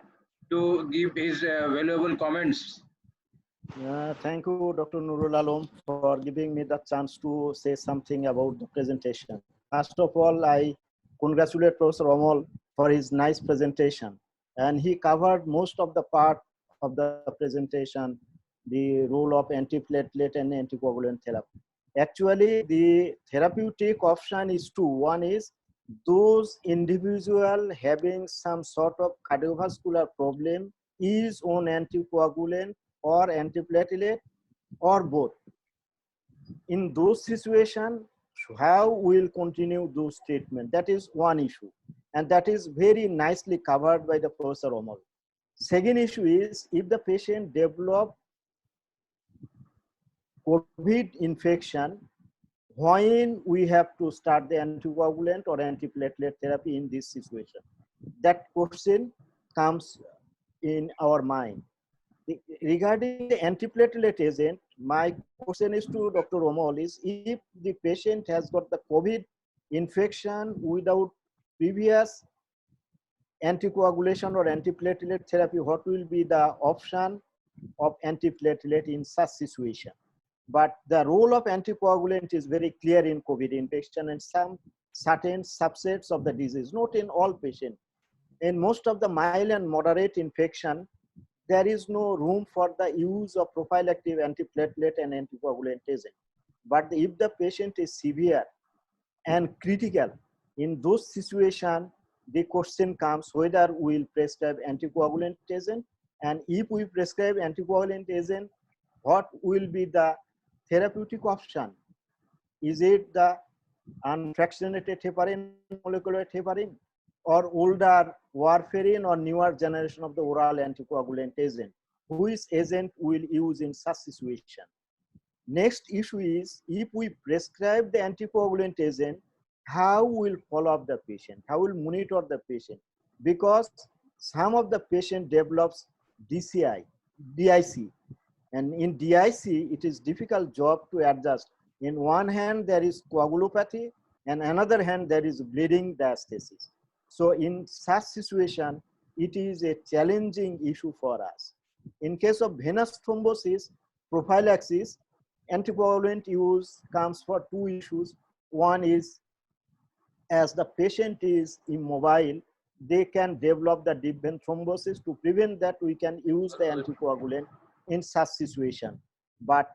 to give his valuable comments. Thank you, Dr. Nurul Alam, for giving me the chance to say something about the presentation. First of all, I congratulate Professor Amol for his nice presentation. And he covered most of the part of the presentation, the role of antiplatelet and anticoagulant therapy. Actually, the therapeutic option is two. One is those individual having some sort of cardiovascular problem is on anticoagulant or antiplatelet or both. In those situations, how we'll continue those treatment? That is one issue, and that is very nicely covered by the Professor Amol. Second issue is if the patient develop COVID infection, when we have to start the anticoagulant or antiplatelet therapy in this situation? That question comes in our mind. Regarding the antiplatelet agent, my question is to Dr. Amol is if the patient has got the COVID infection without previous anticoagulation or antiplatelet therapy, what will be the option of antiplatelet in such situation? But the role of anticoagulant is very clear in COVID infection and some certain subsets of the disease, not in all patients. In most of the mild and moderate infection, there is no room for the use of prophylactic antiplatelet and anticoagulant agent. But if the patient is severe and critical, in those situations, the question comes whether we will prescribe anticoagulant agent, and if we prescribe anticoagulant agent, what will be the therapeutic option? Is it the unfractionated heparin, molecular heparin, or older warfarin or newer generation of the oral anticoagulant agent? Which agent will use in such situation? Next issue is if we prescribe the anticoagulant agent, how will follow up the patient? How will monitor the patient? Because some of the patient develops DIC, and in DIC it is difficult job to adjust. In one hand there is coagulopathy, and another hand there is bleeding diastasis. So in such situation, it is a challenging issue for us. In case of venous thrombosis prophylaxis, anticoagulant use comes for two issues. One is as the patient is immobile, they can develop the deep vein thrombosis. To prevent that, we can use the anticoagulant in such situation. But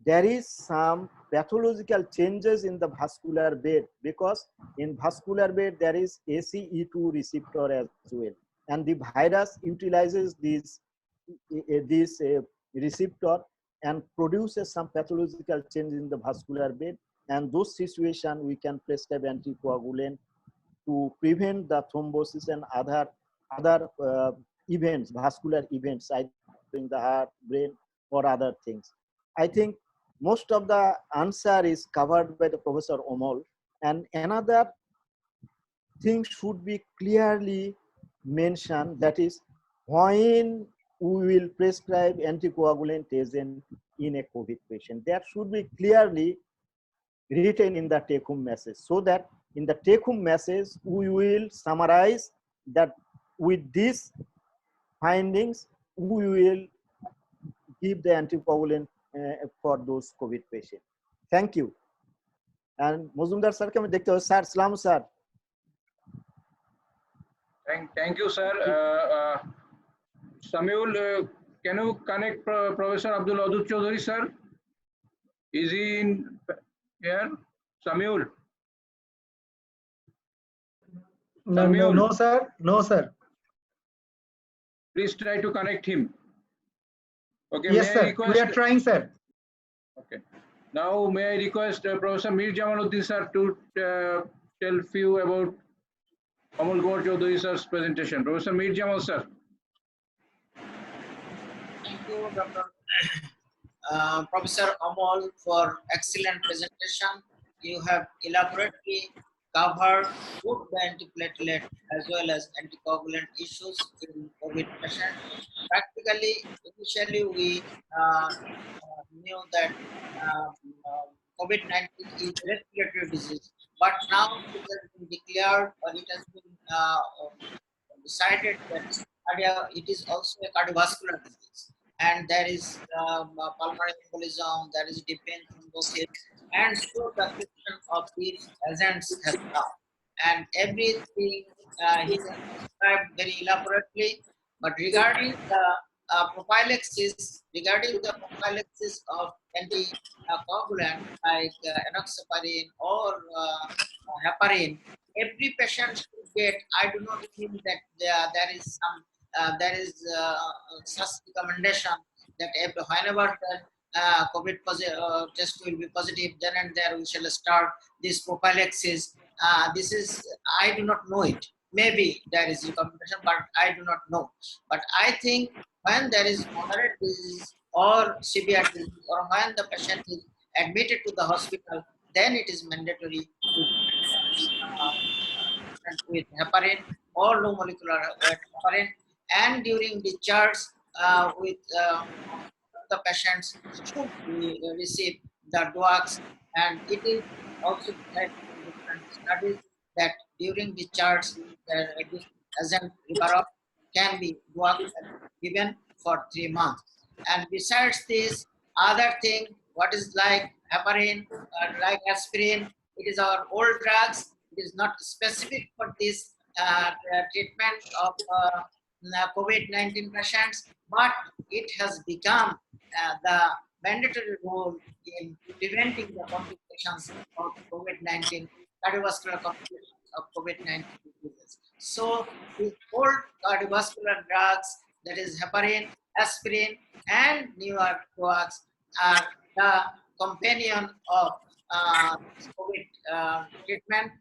there is some pathological changes in the vascular bed, because in vascular bed there is ACE2 receptor as well, and the virus utilizes this receptor and produces some pathological change in the vascular bed, and those situations we can prescribe anticoagulant to prevent the thrombosis and other events, vascular events, either in the heart, brain, or other things. I think most of the answer is covered by the Professor Amol, and another thing should be clearly mentioned, that is when we will prescribe anticoagulant agent in a COVID patient. That should be clearly written in the take-home message, so that in the take-home message we will summarize that with these findings we will give the anticoagulant for those COVID patients. Thank you. And Muzumdar sir ke main dekhte ho. Sir, salam sir. Thank you, sir. Samuel, can you connect Professor Abdul Wadud Chaudhary, sir? Is he in here? Samuel. No, Samuel, no, sir. No, sir. please try to connect him. Okay, Yes, may I sir. request? We are trying, sir. Okay. Now, may I request Professor Mir Jamaluddin sir to tell few about Amol Kumar Chaudhary sir's presentation. Professor Mir Jamal sir. Thank you, Dr. Professor Amol, for excellent presentation. You have elaborately covered both the antiplatelet as well as anticoagulant issues in COVID patients. Practically, initially we knew that COVID-19 is a respiratory disease, but now it has been declared or it has been decided that it is also a cardiovascular disease. And there is pulmonary embolism, there is deep vein thrombosis, and so the question of these agents has come. And everything he has described very elaborately. But regarding the prophylaxis of anticoagulant like enoxaparin or heparin, every patient should get. I do not think that there is some such recommendation that whenever the COVID test will be positive, then and there we shall start this prophylaxis. This is, I do not know it. Maybe there is recommendation, but I do not know. But I think when there is moderate disease or severe disease, or when the patient is admitted to the hospital, then it is mandatory to with heparin or low molecular heparin, and during discharge with the patients should receive the drugs. And it is also said in different studies that during discharge this agent Rivaroxaban can be given for 3 months. And besides this, other thing, what is like heparin, like aspirin, it is our old drugs. It is not specific for this treatment of COVID-19 patients, but it has become the mandatory role in preventing the complications of COVID-19, cardiovascular complications of COVID-19 diseases. So the old cardiovascular drugs, that is heparin, aspirin, and newer drugs are the companion of COVID treatment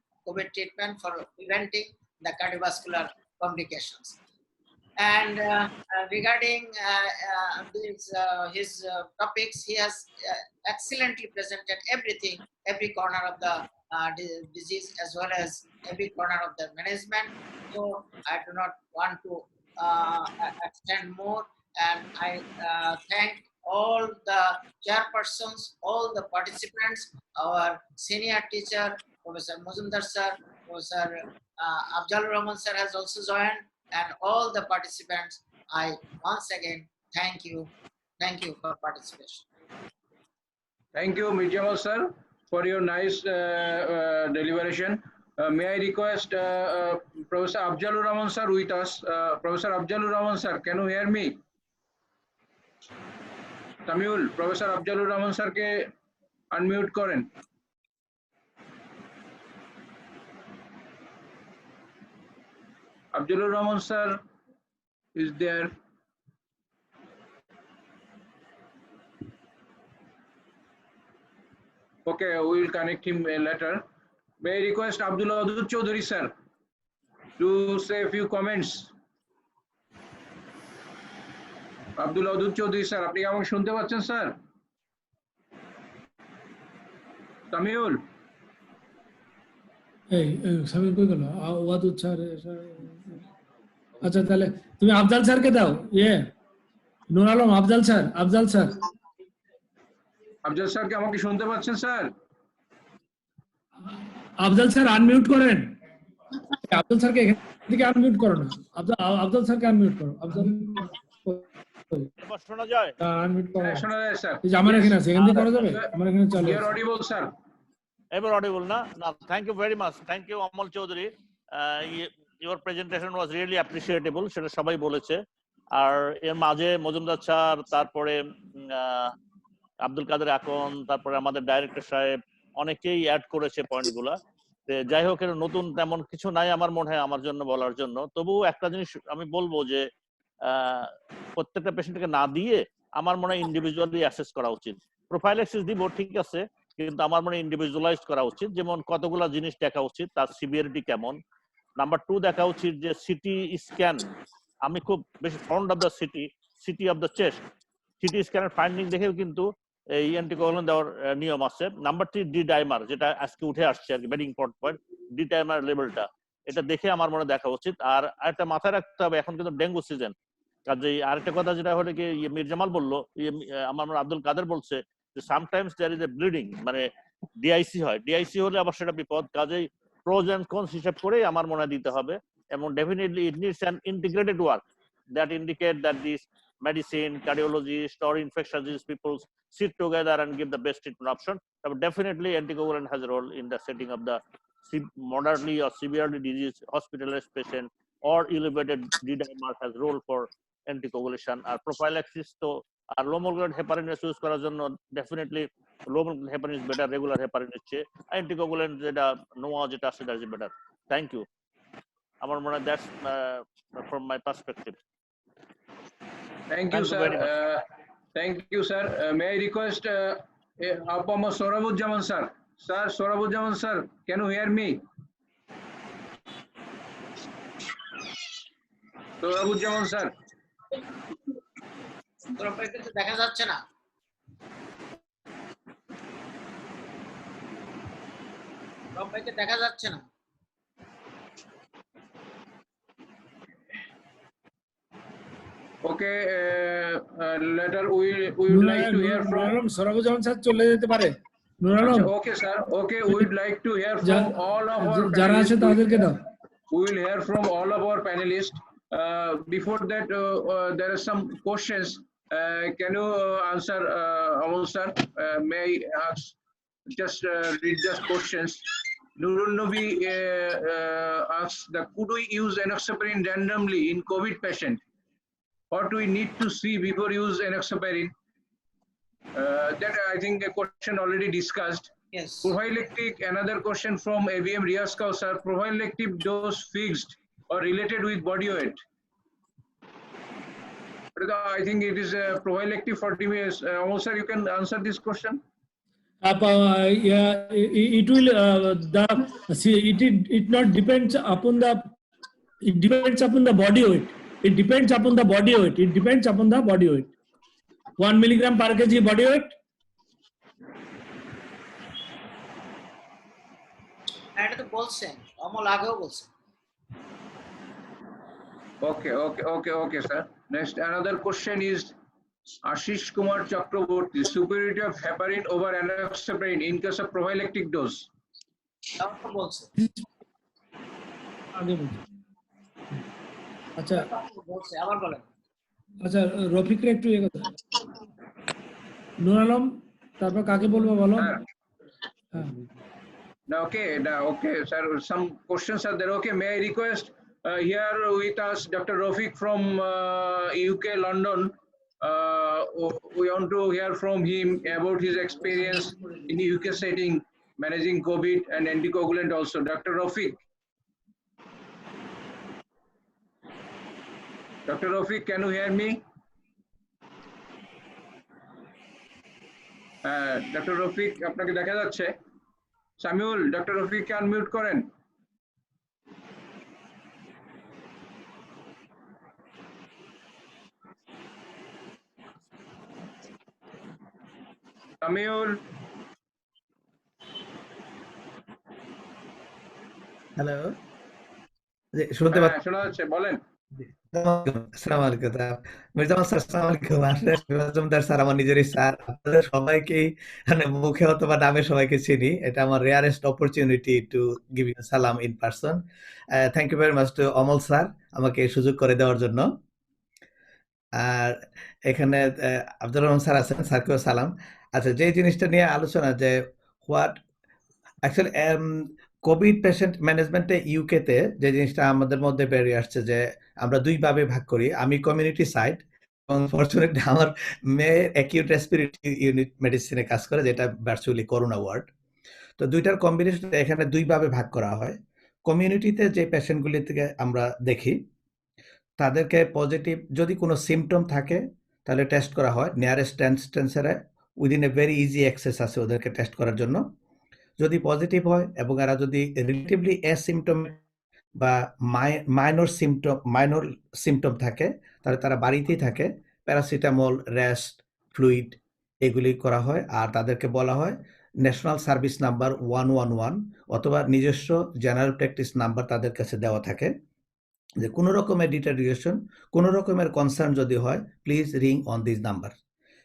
for preventing the cardiovascular complications. And regarding his topics, he has excellently presented everything, every corner of the disease as well as every corner of the management. So I do not want to extend more, and I thank all the chairpersons, all the participants, our senior teacher, Professor Muzumdar sir, Professor Afzalur Rahman sir has also joined, and all the participants. I once again thank you for participation. Thank you, Mir Jamal sir, for your nice deliberation. May I request Professor Afzalur Rahman sir with us? Professor Afzalur Rahman sir, can you hear me? Samuel, Professor Afzalur Rahman sir ke unmute করেন। Afzalur Rahman sir is there. Okay, we will connect him later. May I request Abdullah Adud Chaudhary sir to say a few comments. Abdullah Adud Chaudhary sir, আপনি কি আমাকে শুনতে পাচ্ছেন sir? Samiul, এই সামিউল কই গেল? Wadud sir, আচ্ছা তাহলে তুমি আফজাল স্যারকে দাও। নূর আলম, আফজাল স্যার। আফজাল স্যার কি আমাকে শুনতে পাচ্ছেন স্যার? আফজাল স্যার আনমিউট করেন। আফজাল স্যারকে এখান থেকে আনমিউট করো না। আফজাল স্যারকে আনমিউট করো। আফজাল শোনা যায়? আনমিউট করো। শোনা যায় স্যার। এই যে আমার এখানে আছে, এখান থেকে করা যাবে? আমার এখানে চলে। You are audible sir. Ever audible na? No, thank you very much. Thank you Amol Chaudhary. Your presentation was really appreciable, সেটা সবাই বলেছে। আর এর মাঝে মজুমদার স্যার, তারপরে আব্দুল কাদের আকন, তারপরে আমাদের ডাইরেক্টর সাহেব, অনেকেই অ্যাড করেছে পয়েন্টগুলা। যাই হোক, এর নতুন তেমন কিছু নাই আমার মনে হয় আমার জন্য বলার জন্য। তবুও একটা জিনিস আমি বলবো যে প্রত্যেকটা পেশেন্টকে না দিয়ে আমার মনে হয় ইন্ডিভিজুয়ালি অ্যাসেস করা উচিত। প্রোফাইল্যাক্সিস দিব ঠিক আছে, কিন্তু আমার মনে হয় ইন্ডিভিজুয়ালাইজ করা উচিত। যেমন কতগুলা জিনিস দেখা উচিত, তার সিভিয়ারিটি কেমন। নাম্বার 2 দেখা উচিত যে সিটি স্ক্যান, আমি খুব বেশি fond of the CT of the chest, CT স্ক্যানের ফাইন্ডিং দেখেও কিন্তু এই অ্যান্টিকোয়াগুলেন্ট দেওয়ার নিয়ম আছে। নাম্বার 3 ডি ডাইমার, যেটা আজকে উঠে আসছে আর কি, very important point, D dimer লেভেলটা, এটা দেখে আমার মনে দেখা উচিত। আর একটা মাথায় রাখতে হবে, এখন কিন্তু ডেঙ্গু সিজন। কাজেই আরেকটা কথা যেটা হলো কি মীর জামাল বললো, আমার আব্দুল কাদের বলছে যে sometimes there is a bleeding, মানে ডিআইসি হয়, ডিআইসি হলে আবার সেটা বিপদ। কাজেই প্রোজ এন্ড কনস হিসাব করেই আমার মনে দিতে হবে। এবং definitely it needs an integrated work that indicate that these medicine, cardiologists or infectious disease people sit together and give the best treatment option. But definitely anticoagulant has a role in the setting of the moderately or severely diseased hospitalized patient, or elevated D-dimer has role for anticoagulation. আর prophylaxis তো আর low molecular heparin use করার জন্য definitely low molecular heparin is better regular heparin এর চেয়ে। anticoagulant যেটা নোয়া যেটা আছে that is better. Thank you. আমার মনে হয় that's from my perspective. Thank you, sir. Thank you, sir. May I request Abama Sorabujjaman, sir. Sir, Sorabujjaman, sir, can you hear me? Sorabujjaman, sir. দেখা যাচ্ছে না। সবাইকে দেখা যাচ্ছে না। Okay, later we would like to hear from. Sarwarzaman sir চলে যেতে পারে। Nur Alam, Okay, sir. Okay, we would like to hear from all of our যারা আছে তাদেরকে দাও। We will hear from all of our panelists. Before that, there are some questions. Can you answer, Amol sir? May I ask, just read the questions. Nurul Nabi asks, could we use enoxaparin randomly in COVID patient? What do we need to see before use enoxaparin? That I think a question already discussed. Yes. Prophylactic, another question from AVM Riaskau, sir. Prophylactic dose fixed or related with body weight? I think it is a prophylactic 40 minutes. Also, you can answer this question. It will it not depends upon the, it depends upon the body weight. It depends upon the body weight. It depends upon the body weight. 1 milligram per kg body weight. এটা তো বলছেন, অমল আগেও বলছেন। Okay, sir. Next, another question is Ashish Kumar Chakraborty. Superiority of heparin over enoxaparin in case of prophylactic dose. তাও বলছেন। আগে বলছি। আচ্ছা বলছে, আবার বলেন। আচ্ছা, রফিকরে একটু ইয়ে কথা। নুর আলম, তারপর কাকে বলবো বলো? হ্যাঁ। Okay, sir. Some questions are there. Okay, may I request here with us Dr. Rafiq from UK, London. We want to hear from him about his experience in the UK setting, managing COVID and anticoagulant also. Dr. Rafiq. Dr. Rafiq, can you hear me? Dr. Rafiq, আপনাকে দেখা যাচ্ছে? Samiul, doctor রফিককে unmute করেন। Samiul, hello, শুনতে পাচ্ছেন? শোনা যাচ্ছে, বলেন। আসসালামু আলাইকুম মির্জামান স্যার। আসসালামু আলাইকুম। আসলে মজুমদার স্যার আমার নিজেরই স্যার। আপনাদের সবাইকেই মানে মুখে অথবা নামে সবাইকে চিনি। এটা আমার rarest opportunity to give you সালাম in person. Thank you very much to Amal sir আমাকে এই সুযোগ করে দেওয়ার জন্য। আর এখানে আব্দুর রহমান স্যার আছেন, স্যারকেও সালাম। আচ্ছা, যে জিনিসটা নিয়ে আলোচনা যে হোয়াট অ্যাকচুয়ালি কোভিড পেশেন্ট ম্যানেজমেন্টে ইউকেতে যে জিনিসটা আমাদের মধ্যে বেরিয়ে আসছে যে আমরা দুইভাবে ভাগ করি। আমি কমিউনিটি সাইড এবং ফরচুনেটলি আমার মেয়ে অ্যাকিউট রেসপিরেটরি ইউনিট মেডিসিনে কাজ করে, যেটা ভার্চুয়ালি করোনা ওয়ার্ড। তো দুইটার কম্বিনেশন এখানে দুই ভাবে ভাগ করা হয়। কমিউনিটিতে যে পেশেন্টগুলি থেকে আমরা দেখি তাদেরকে পজিটিভ যদি কোনো সিমটম থাকে তাহলে টেস্ট করা হয় নিয়ারেস্ট সেন্টারে, within a very easy access আছে ওদেরকে টেস্ট করার জন্য। যদি পজিটিভ হয় এবং এরা যদি রিলেটিভলি অ্যাসিমটম বা মাইনর সিমটম থাকে তাহলে তারা বাড়িতেই থাকে, প্যারাসিটামল, রেস্ট, ফ্লুইড এগুলি করা হয়। আর তাদেরকে বলা হয় ন্যাশনাল সার্ভিস নাম্বার 111 অথবা নিজস্ব জেনারেল প্র্যাকটিস নাম্বার তাদের কাছে দেওয়া থাকে, যে কোনো রকমের ডিটেরিয়েশন, কোনো রকমের কনসার্ন যদি হয় please ring on this number.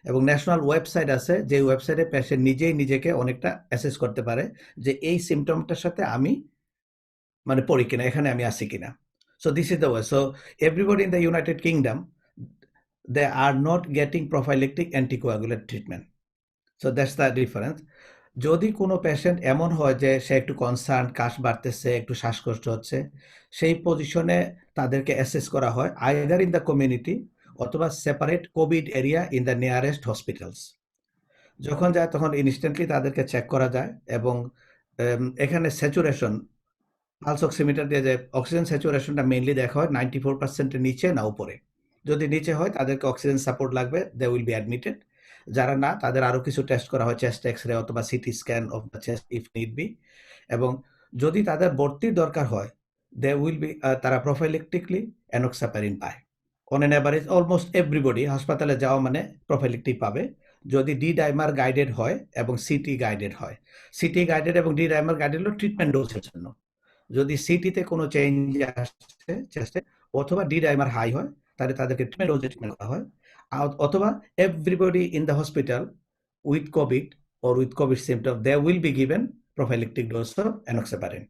এবং ন্যাশনাল ওয়েবসাইট আছে, যে ওয়েবসাইটে পেশেন্ট নিজেই নিজেকে অনেকটা অ্যাসেস করতে পারে যে এই সিমটমটার সাথে আমি মানে পড়ি কিনা, এখানে আমি আছি কিনা। So this is the way. So everybody in the United Kingdom they are not getting prophylactic anticoagulant treatment. So that's the difference. যদি কোনো পেশেন্ট এমন হয় যে সে একটু কনসার্ন, কাশ বাড়তেছে, একটু শ্বাসকষ্ট হচ্ছে, সেই পজিশনে তাদেরকে অ্যাসেস করা হয় আইদার ইন দ্য কমিউনিটি অথবা separate Covid area in the nearest hospitals. যখন যায় তখন ইনস্ট্যান্টলি তাদেরকে চেক করা যায় এবং এখানে স্যাচুরেশন পালস অক্সিমিটার দিয়ে যে অক্সিজেন স্যাচুরেশনটা মেইনলি দেখা হয় 94%-এর নিচে না উপরে। যদি নিচে হয় তাদেরকে অক্সিজেন সাপোর্ট লাগবে, দে উইল বি অ্যাডমিটেড। যারা না তাদের আরো কিছু টেস্ট করা হয়, চেস্ট এক্সরে অথবা CT scan of the chest if need be. এবং যদি তাদের ভর্তির দরকার হয় দে উইল বি তারা প্রোফাইলেক্টিকলি এনক্সাপারিন পায়। On an average almost everybody হাসপাতালে যাওয়া মানে প্রোফাইলেক্টিক পাবে, যদি ডি ডাইমার গাইডেড হয় এবং সিটি গাইডেড হয়। সিটি গাইডেড এবং ডি ডাইমার গাইডেড হলো ট্রিটমেন্ট ডোজের জন্য। যদি সিটিতে কোনো চেঞ্জ আসছে চেস্টে অথবা ডি ডাইমার হাই হয় তাহলে তাদেরকে ট্রিটমেন্ট ডোজে ট্রিটমেন্ট করা হয়। অথবা everybody in the hospital with Covid or with COVID symptom, they will be given prophylactic dose of enoxaparin.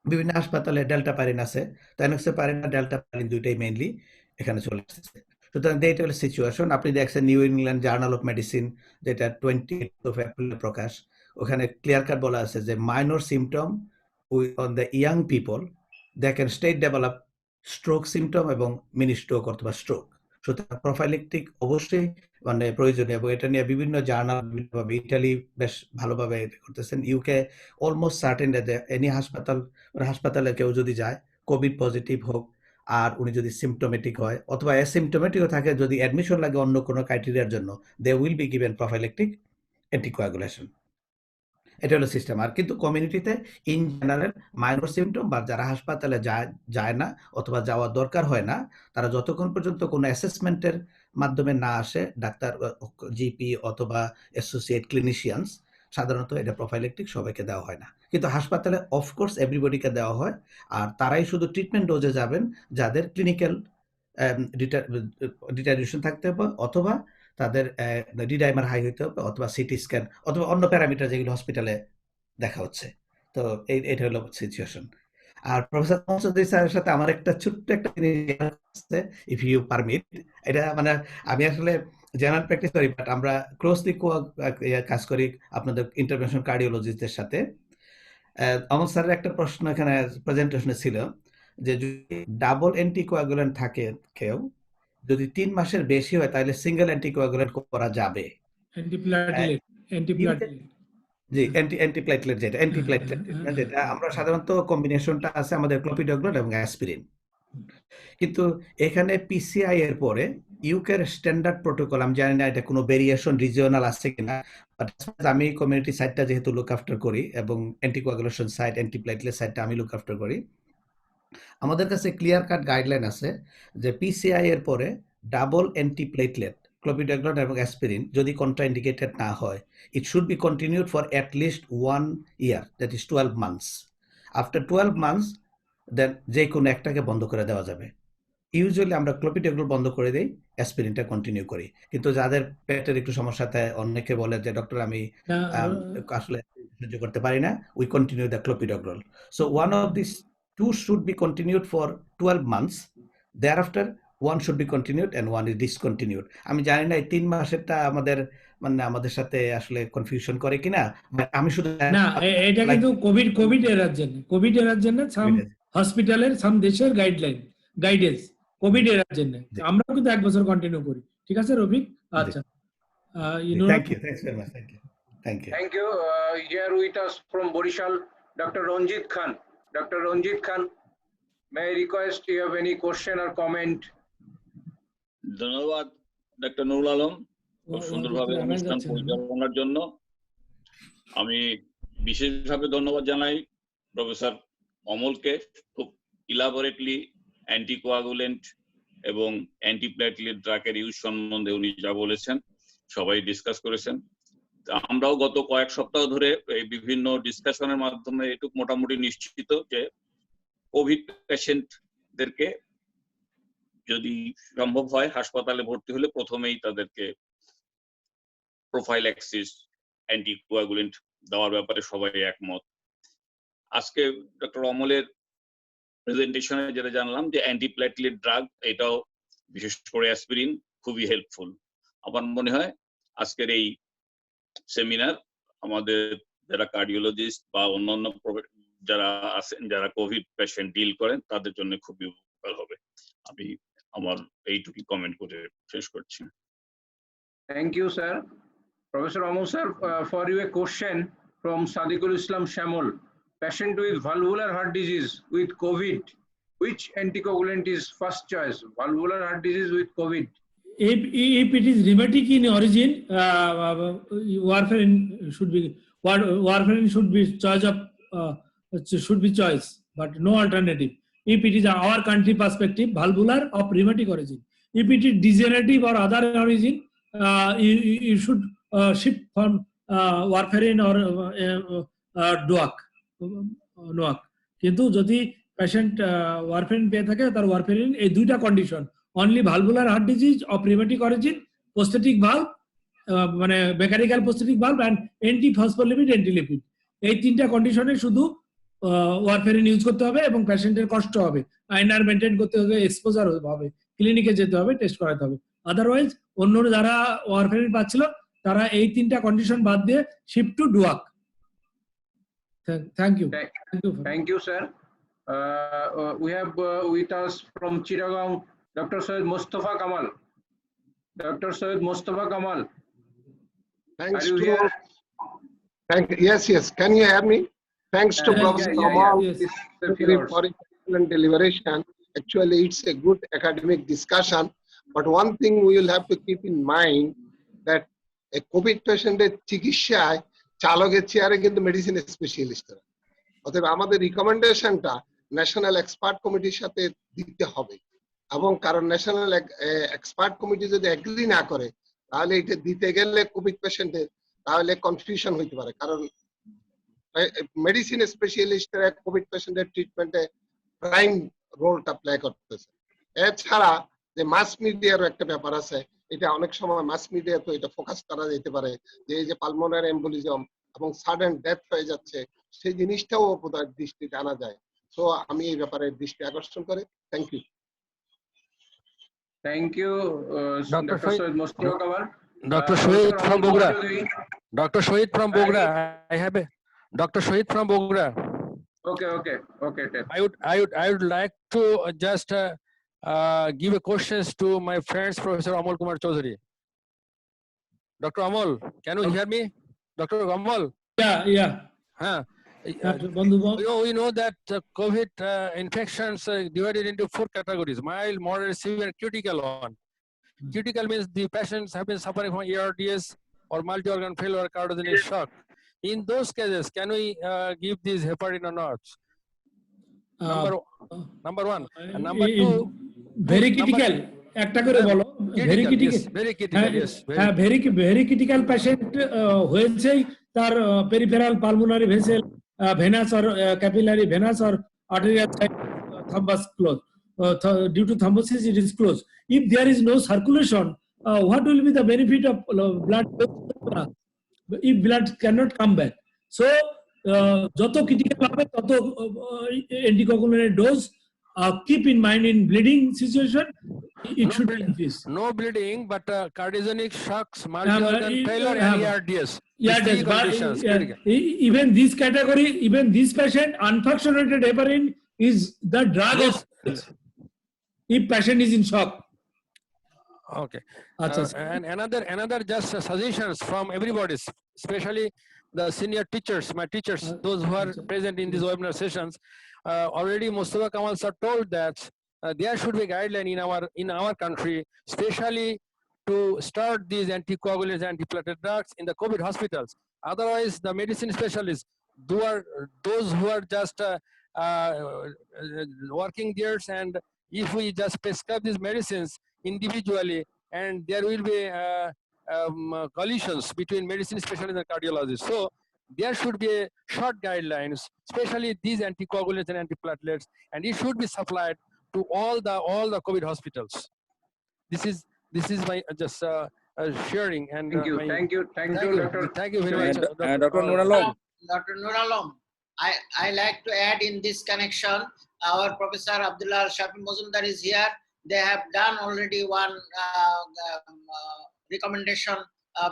বিভিন্ন হাসপাতালে ডেল্টাপারিন আছে, তো এনোক্সাপারিন আর ডেল্টাপারিন দুইটাই মেইনলি এখানে চলে আসছে। সুতরাং এইটা হলো সিচুয়েশন। আপনি দেখছেন new England journal of medicine যেটা 28 এপ্রিলে প্রকাশ, ওখানে ক্লিয়ার কাট বলা আছে যে minor symptom on the young people they can state develop stroke symptom এবং মিনি স্ট্রোক অথবা স্ট্রোক। সুতরাং প্রোফাইলেক্টিক অবশ্যই মানে প্রয়োজনীয় এবং এটা নিয়ে বিভিন্ন জার্নাল বিভিন্নভাবে, ইটালি বেশ ভালোভাবে করতেছেন, ইউকে অলমোস্ট সার্টেন যে এনি হাসপাতালে কেউ যদি যায় কোভিড পজিটিভ হোক আর উনি যদি সিমটোমেটিক হয় অথবা অ্যাসিমটোমেটিকও থাকে, যদি অ্যাডমিশন লাগে অন্য কোনো ক্রাইটেরিয়ার জন্য, they will be given prophylactic anticoagulation. এটা হলো সিস্টেম। আর কিন্তু কমিউনিটিতে ইন জেনারেল মাইনর সিমটম বা যারা হাসপাতালে যায় না অথবা যাওয়ার দরকার হয় না, তারা যতক্ষণ পর্যন্ত কোনো অ্যাসেসমেন্টের মাধ্যমে না আসে, ডাক্তার, জিপি অথবা অ্যাসোসিয়েট ক্লিনিশিয়ানস, সাধারণত এটা প্রোফাইলেক্টিক সবাইকে দেওয়া হয় না। কিন্তু হাসপাতালে অফকোর্স এভরিবডিকে দেওয়া হয়, আর তারাই শুধু ট্রিটমেন্ট ডোজে যাবেন যাদের ক্লিনিক্যাল ডিটারিয়েশন থাকতে হবে অথবা তাদের ডি ডাইমার হাই হইতে হবে অথবা সিটি স্ক্যান অথবা অন্য প্যারামিটার যেগুলো হসপিটালে দেখা হচ্ছে। তো এইটা হলো সিচুয়েশন। আর প্রফেসর মহসুদ্দিন স্যারের সাথে আমার একটা ছোট্ট একটা জিনিস, ইফ ইউ পারমিট, এটা মানে আমি আসলে জেনারেল প্র্যাকটিস করি, বাট আমরা ক্লোজলি কাজ করি আপনাদের ইন্টারভেনশন কার্ডিওলজিস্টদের সাথে। অমল স্যারের একটা প্রশ্ন এখানে প্রেজেন্টেশনে ছিল যে যদি ডাবল অ্যান্টিকোয়াগুলেন্ট থাকে কেউ, যদি 3 মাসের বেশি হয় তাহলে সিঙ্গেল অ্যান্টিকোয়াগুলেন্ট করা যাবে। জি, অ্যান্টিপ্লেটলেট যেটা অ্যান্টিপ্লেটলেট যেটা আমরা সাধারণত কম্বিনেশনটা আছে আমাদের ক্লোপিডোগ্রাল এবং অ্যাসপিরিন। কিন্তু এখানে পিসিআই এর পরে ইউকের স্ট্যান্ডার্ড প্রোটোকল, আমি জানি না এটা কোনো ভেরিয়েশন রিজিওনাল আছে কিনা, বাট আমি কমিউনিটি সাইটটা যেহেতু লুক আফটার করি এবং অ্যান্টিকোয়াগুলেশন সাইট, অ্যান্টিপ্লেটলেট সাইটটা আমি লুক আফটার করি, আমাদের কাছে ক্লিয়ার কাট গাইডলাইন আছে যে পিসিআই এর পরে ডাবল অ্যান্টিপ্লেটলেট ক্লোপিডোগ্রাল এবং অ্যাসপিরিন যদি কন্ট্রাইন্ডিকেটেড না হয়, it should be continued for at least 1 year, that is 12 months। After 12 months দেন যে কোনো একটাকে বন্ধ করে দেওয়া যাবে। ইউজুয়ালি আমরা ক্লোপিডোগ্রাল বন্ধ করে দেই, অ্যাসপিরিনটা কন্টিনিউ করি। কিন্তু যাদের পেটের একটু সমস্যাতে অনেকে বলে যে ডক্টর আমি আসলে সহ্য করতে পারি না, we continue the clopidogrel. So one of this two should be continued for 12 months. Thereafter, one should be continued and one is discontinued. আমি জানি না এই 3 মাসেরটা আমাদের মানে আমাদের সাথে আসলে কনফিউশন করে কিনা, আমি শুধু না, এটা কিন্তু কোভিড এরার জন্য সাম হসপিটালের সাম দেশের গাইডেন্স কোভিড এরার জন্য আমরা কিন্তু 1 বছর কন্টিনিউ করি। ঠিক আছে রফিক? আচ্ছা, thank you, thanks very much, thank you. Thank you. Thank you. Here with us from Borishal, Dr. Ranjit Khan. Dr. Ranjit Khan, may I request you have any question or comment? ধন্যবাদ doctor Nurul Alam খুব সুন্দরভাবে অনুষ্ঠান পরিচালনার জন্য। আমি বিশেষভাবে ধন্যবাদ জানাই প্রফেসর অমলকে, খুব ইলাবোরেটলি অ্যান্টিকোয়াগুলেন্ট এবং অ্যান্টিপ্লেটলেট ড্রাগের ইউজ সম্বন্ধে উনি যা বলেছেন সবাই ডিসকাস করেছেন। আমরাও গত কয়েক সপ্তাহ ধরে এই বিভিন্ন ডিসকাশনের মাধ্যমে এটুকু মোটামুটি নিশ্চিত যে কোভিড পেশেন্টদেরকে যদি সম্ভব হয় হাসপাতালে ভর্তি হলে প্রথমেই তাদেরকে প্রোফাইল্যাক্সিস অ্যান্টিকোয়াগুলেন্ট দেওয়ার ব্যাপারে সবাই একমত। আজকে ডক্টর অমলের প্রেজেন্টেশনে যেটা জানলাম যে অ্যান্টিপ্লেটলেট ড্রাগ, এটাও বিশেষ করে অ্যাসপিরিন খুবই হেল্পফুল। আমার মনে হয় আজকের এই সেমিনার আমাদের যারা কার্ডিওলজিস্ট বা অন্যান্য যারা আছেন যারা কোভিড পেশেন্ট ডিল করেন তাদের জন্য খুবই উপকার হবে। আমি আমার এইটুকু কমেন্ট করে শেষ করছি। Thank you, sir. Professor Amol sir, for you a question from Sadiqul Islam Shamol. Patient with valvular heart disease with COVID, which anticoagulant is first choice? Valvular heart disease with COVID. If it is rheumatic in origin, warfarin should be choice, but no alternative. If it is our country perspective, valvular of rheumatic origin. If it is degenerative or other origin, you should shift from warfarin or DOAC. কিন্তু যদি patient warfarin পেয়ে থাকে তার warfarin এই দুইটা condition, only valvular heart disease of rheumatic origin, prosthetic valve মানে mechanical prosthetic valve and anti phospholipid antilipid, এই তিনটা কন্ডিশনে শুধু ওয়ারফেরিন ইউজ করতে হবে এবং পেশেন্টের কষ্ট হবে, আইনার মেনটেন করতে হবে, এক্সপোজার হবে, ক্লিনিকে যেতে হবে, টেস্ট করাতে হবে। আদারওয়াইজ অন্য যারা ওয়ারফেরিন পাচ্ছিল তারা এই তিনটা কন্ডিশন বাদ দিয়ে shift to DOAC. Thank you. Thank you, sir. We have with us from Chittagong, Dr. Syed Mustafa Kamal. Dr. Syed Mustafa Kamal. Thanks Are you to here? yes. Can you hear me? Thanks to Professor Kamal Yes. for excellent deliberation. Actually, it's a good academic discussion. But one thing we will have to keep in mind that a COVID patient চিকিৎসায় চালকের চেয়ারে কিন্তু medicine স্পেশালিস্টরা, অতএব আমাদের রিকমেন্ডেশনটা national expert কমিটির সাথে দিতে হবে, এবং কারণ ন্যাশনাল এক্সপার্ট কমিটি যদি এগ্রি না করে তাহলে এটা দিতে গেলে কোভিড পেশেন্টের তাহলে কনফিউশন হইতে পারে, কারণ মেডিসিন স্পেশালিস্টরা কোভিড পেশেন্টের ট্রিটমেন্টে প্রাইম রোলটা প্লে করতেছে। এছাড়া যে মাস মিডিয়ারও একটা ব্যাপার আছে, এটা অনেক সময় মাস মিডিয়া তো এটা ফোকাস করা যেতে পারে যে এই যে পালমোনারি এম্বোলিজম এবং সাডেন ডেথ হয়ে যাচ্ছে, সেই জিনিসটাও বোধহয় দৃষ্টিতে আনা যায়। সো আমি এই ব্যাপারে দৃষ্টি আকর্ষণ করি। Thank you. Thank you, Dr. Syed Mustafa Kamal. Dr. Shohid from Bogra. Dr. Shohid from Bogra. I have a Dr. Shohid from Bogra. Okay. I would like to just give a questions to my friends, Professor Amol Kumar Choudhury. Dr. Amol, can you hear me? Dr. Amol? Yeah. We know that COVID infections are divided into 4 categories: mild, moderate, severe, critical one. Critical means the patients have been suffering from ARDS or multi-organ failure or cardiogenic shock. In those cases, can we give these heparin or not? Number one. And number two, very critical. একটা করে বলো। Very critical. হ্যাঁ, very critical patient হয়েছেই তার peripheral pulmonary vessel, venous or capillary venous or arterial thrombus closed. Due to thrombosis, it is closed. If there is no circulation, what will be the benefit of blood if blood cannot come back? So, যত critical হবে তত anticoagulant dose. Keep in mind in bleeding situation, it should be increased. No bleeding, but cardiogenic shocks, multi-organ failure, and ARDS. Even this category, even this patient, unfractionated heparin is the drug of if patient is in shock. Okay. And another just suggestions from everybody, especially the senior teachers, my teachers, those who are present in these webinar sessions, already Mustafa Kamal sir told that there should be a guideline in our country, especially to start these anticoagulants, antiplatelet drugs in the COVID hospitals. Otherwise, the medicine specialists, those who are just working there, and if we just prescribe these medicines individually, and there will be collisions between medicine specialists and cardiologists. So there should be short guidelines, especially these anticoagulants and antiplatelets, and it should be supplied to all the COVID hospitals. This is my just sharing and Thank you, thank you, Dr. Thank you very much, Dr. Nur Alam. Dr. Nur Alam, I like to add in this connection, our Professor Abdullah Shafi Mazumdar is here. They have done already one recommendation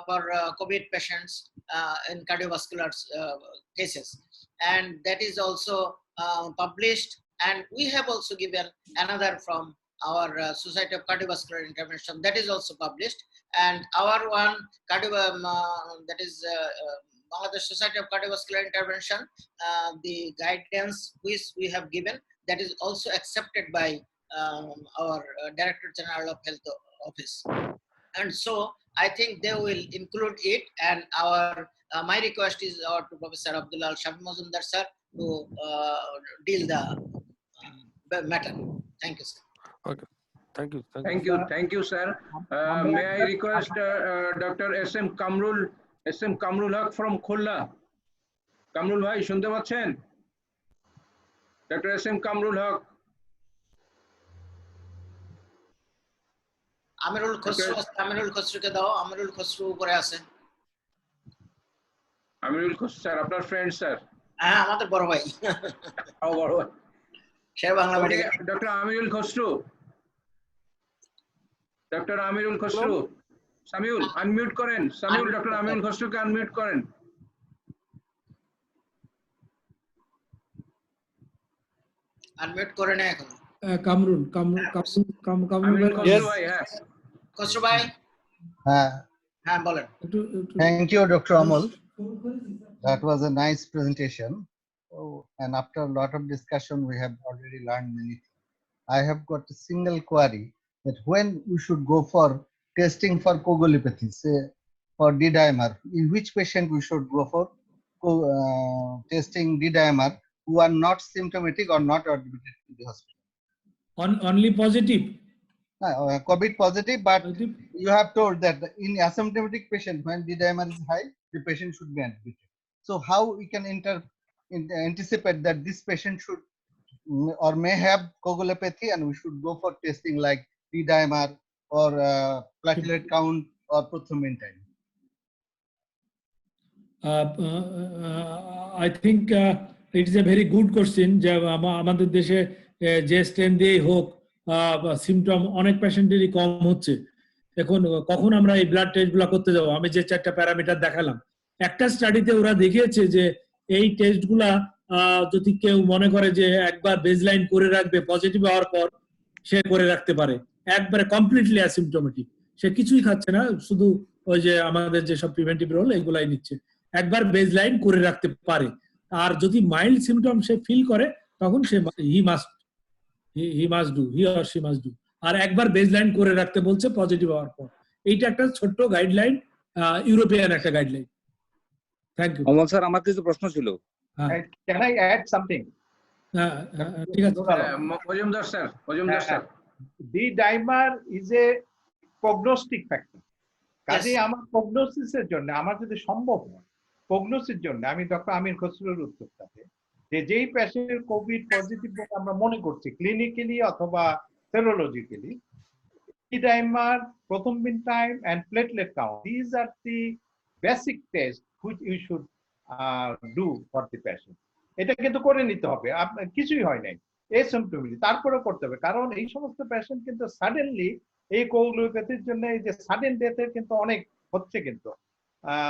for COVID patients in cardiovascular cases, and that is also published. And we have also given another from our Society of Cardiovascular Intervention, that is also published. And our one that is Bangladesh Society of Cardiovascular Intervention, the guidance which we have given, that is also accepted by our Director General of Health Office. And so I think they will include it, and our my request is to Professor Abdullah Shafi Mazumdar sir to deal the matter. Thank you, sir. Okay, thank you. Thank you, sir. May I request Dr. S.M. Kamrul Haq from Khulna? Kamrul bhai, শুনতে পাচ্ছেন? Dr. S.M. Kamrul Haq. আমিরুল খসরুকে দাও, আমিরুল খসরু উপরে আছে। আমিরুল Khasru sir আপনার friend sir? হ্যাঁ, আমাদের বড় ভাই। বড় ভাই। সে বাংলা মেডিকেল। ডক্টর আমিরুল খসরু, ডক্টর আমিরুল খসরু, সামিউল আনমিউট করেন, সামিউল ডক্টর আমিরুল খসরুকে আনমিউট করেন। আনমিউট করে না এখন। কামরুল ভাই, হ্যাঁ খসরু ভাই, হ্যাঁ বলেন। Thank you, Dr. Amol. That was a nice presentation. And after a lot of discussion, we have already learned many things. I have got a single query that when we should go for testing for coagulopathy, say for D-dimer, in which patient we should go for testing D-dimer who are not symptomatic or not admitted to the hospital? Only positive. COVID positive, but you have told that in asymptomatic patient, when D-dimer is high, the patient should be admitted. So how we can anticipate that this patient should or may have coagulopathy, and we should go for testing like D-dimer or platelet count or prothrombin time? I think it is a very good question. যে আমাদের দেশে যে strain দিয়ে হোক symptom অনেক পেশেন্টেরই কম হচ্ছে। এখন কখন আমরা এই ব্লাড টেস্টগুলো করতে যাব? আমি যে 4টা প্যারামিটার দেখালাম, একটা স্টাডিতে ওরা দেখিয়েছে যে এই টেস্টগুলা যদি কেউ মনে করে যে একবার বেজলাইন করে রাখবে, পজিটিভ হওয়ার পর সে করে রাখতে পারে। একবারে কমপ্লিটলি অ্যাসিম্পটোমেটিক, সে কিছুই খাচ্ছে না, শুধু ওই যে আমাদের যে সব প্রিভেন্টিভ রোল এগুলাই নিচ্ছে, একবার বেজলাইন করে রাখতে পারে। আর যদি মাইল্ড সিমটম সে ফিল করে তখন সে হি মাস্ট ডু। আর একবার বেজলাইন করে রাখতে বলছে পজিটিভ হওয়ার পর। এইটা একটা ছোট্ট গাইডলাইন, ইউরোপিয়ান একটা guideline. Thank you. Amal sir, আমার কিছু প্রশ্ন ছিল। Can I add something? ঠিক আছে। Majumdar sir, D-dimer is a prognostic factor. কাজে আমার প্রগনোসিসের জন্য, আমার যদি সম্ভব হয় প্রগনোসিসের জন্য, আমি ডক্টর আমির খসরুর উত্তরটাতে যে যেই পেশেন্টের কোভিড পজিটিভ বলে আমরা মনে করছি ক্লিনিক্যালি অথবা সেরোলজিক্যালি, D-dimer, prothrombin time and platelet count, these are the basic tests which you should do for the patient. এটা কিন্তু করে নিতে হবে, আপনার কিছুই হয় নাই এসিম্পটোমেটিক, তারপরে করতে হবে। কারণ এই সমস্ত পেশেন্ট কিন্তু সাডেনলি এই কোগুলোপ্যাথির জন্য এই যে সাডেন ডেথের কিন্তু অনেক হচ্ছে, কিন্তু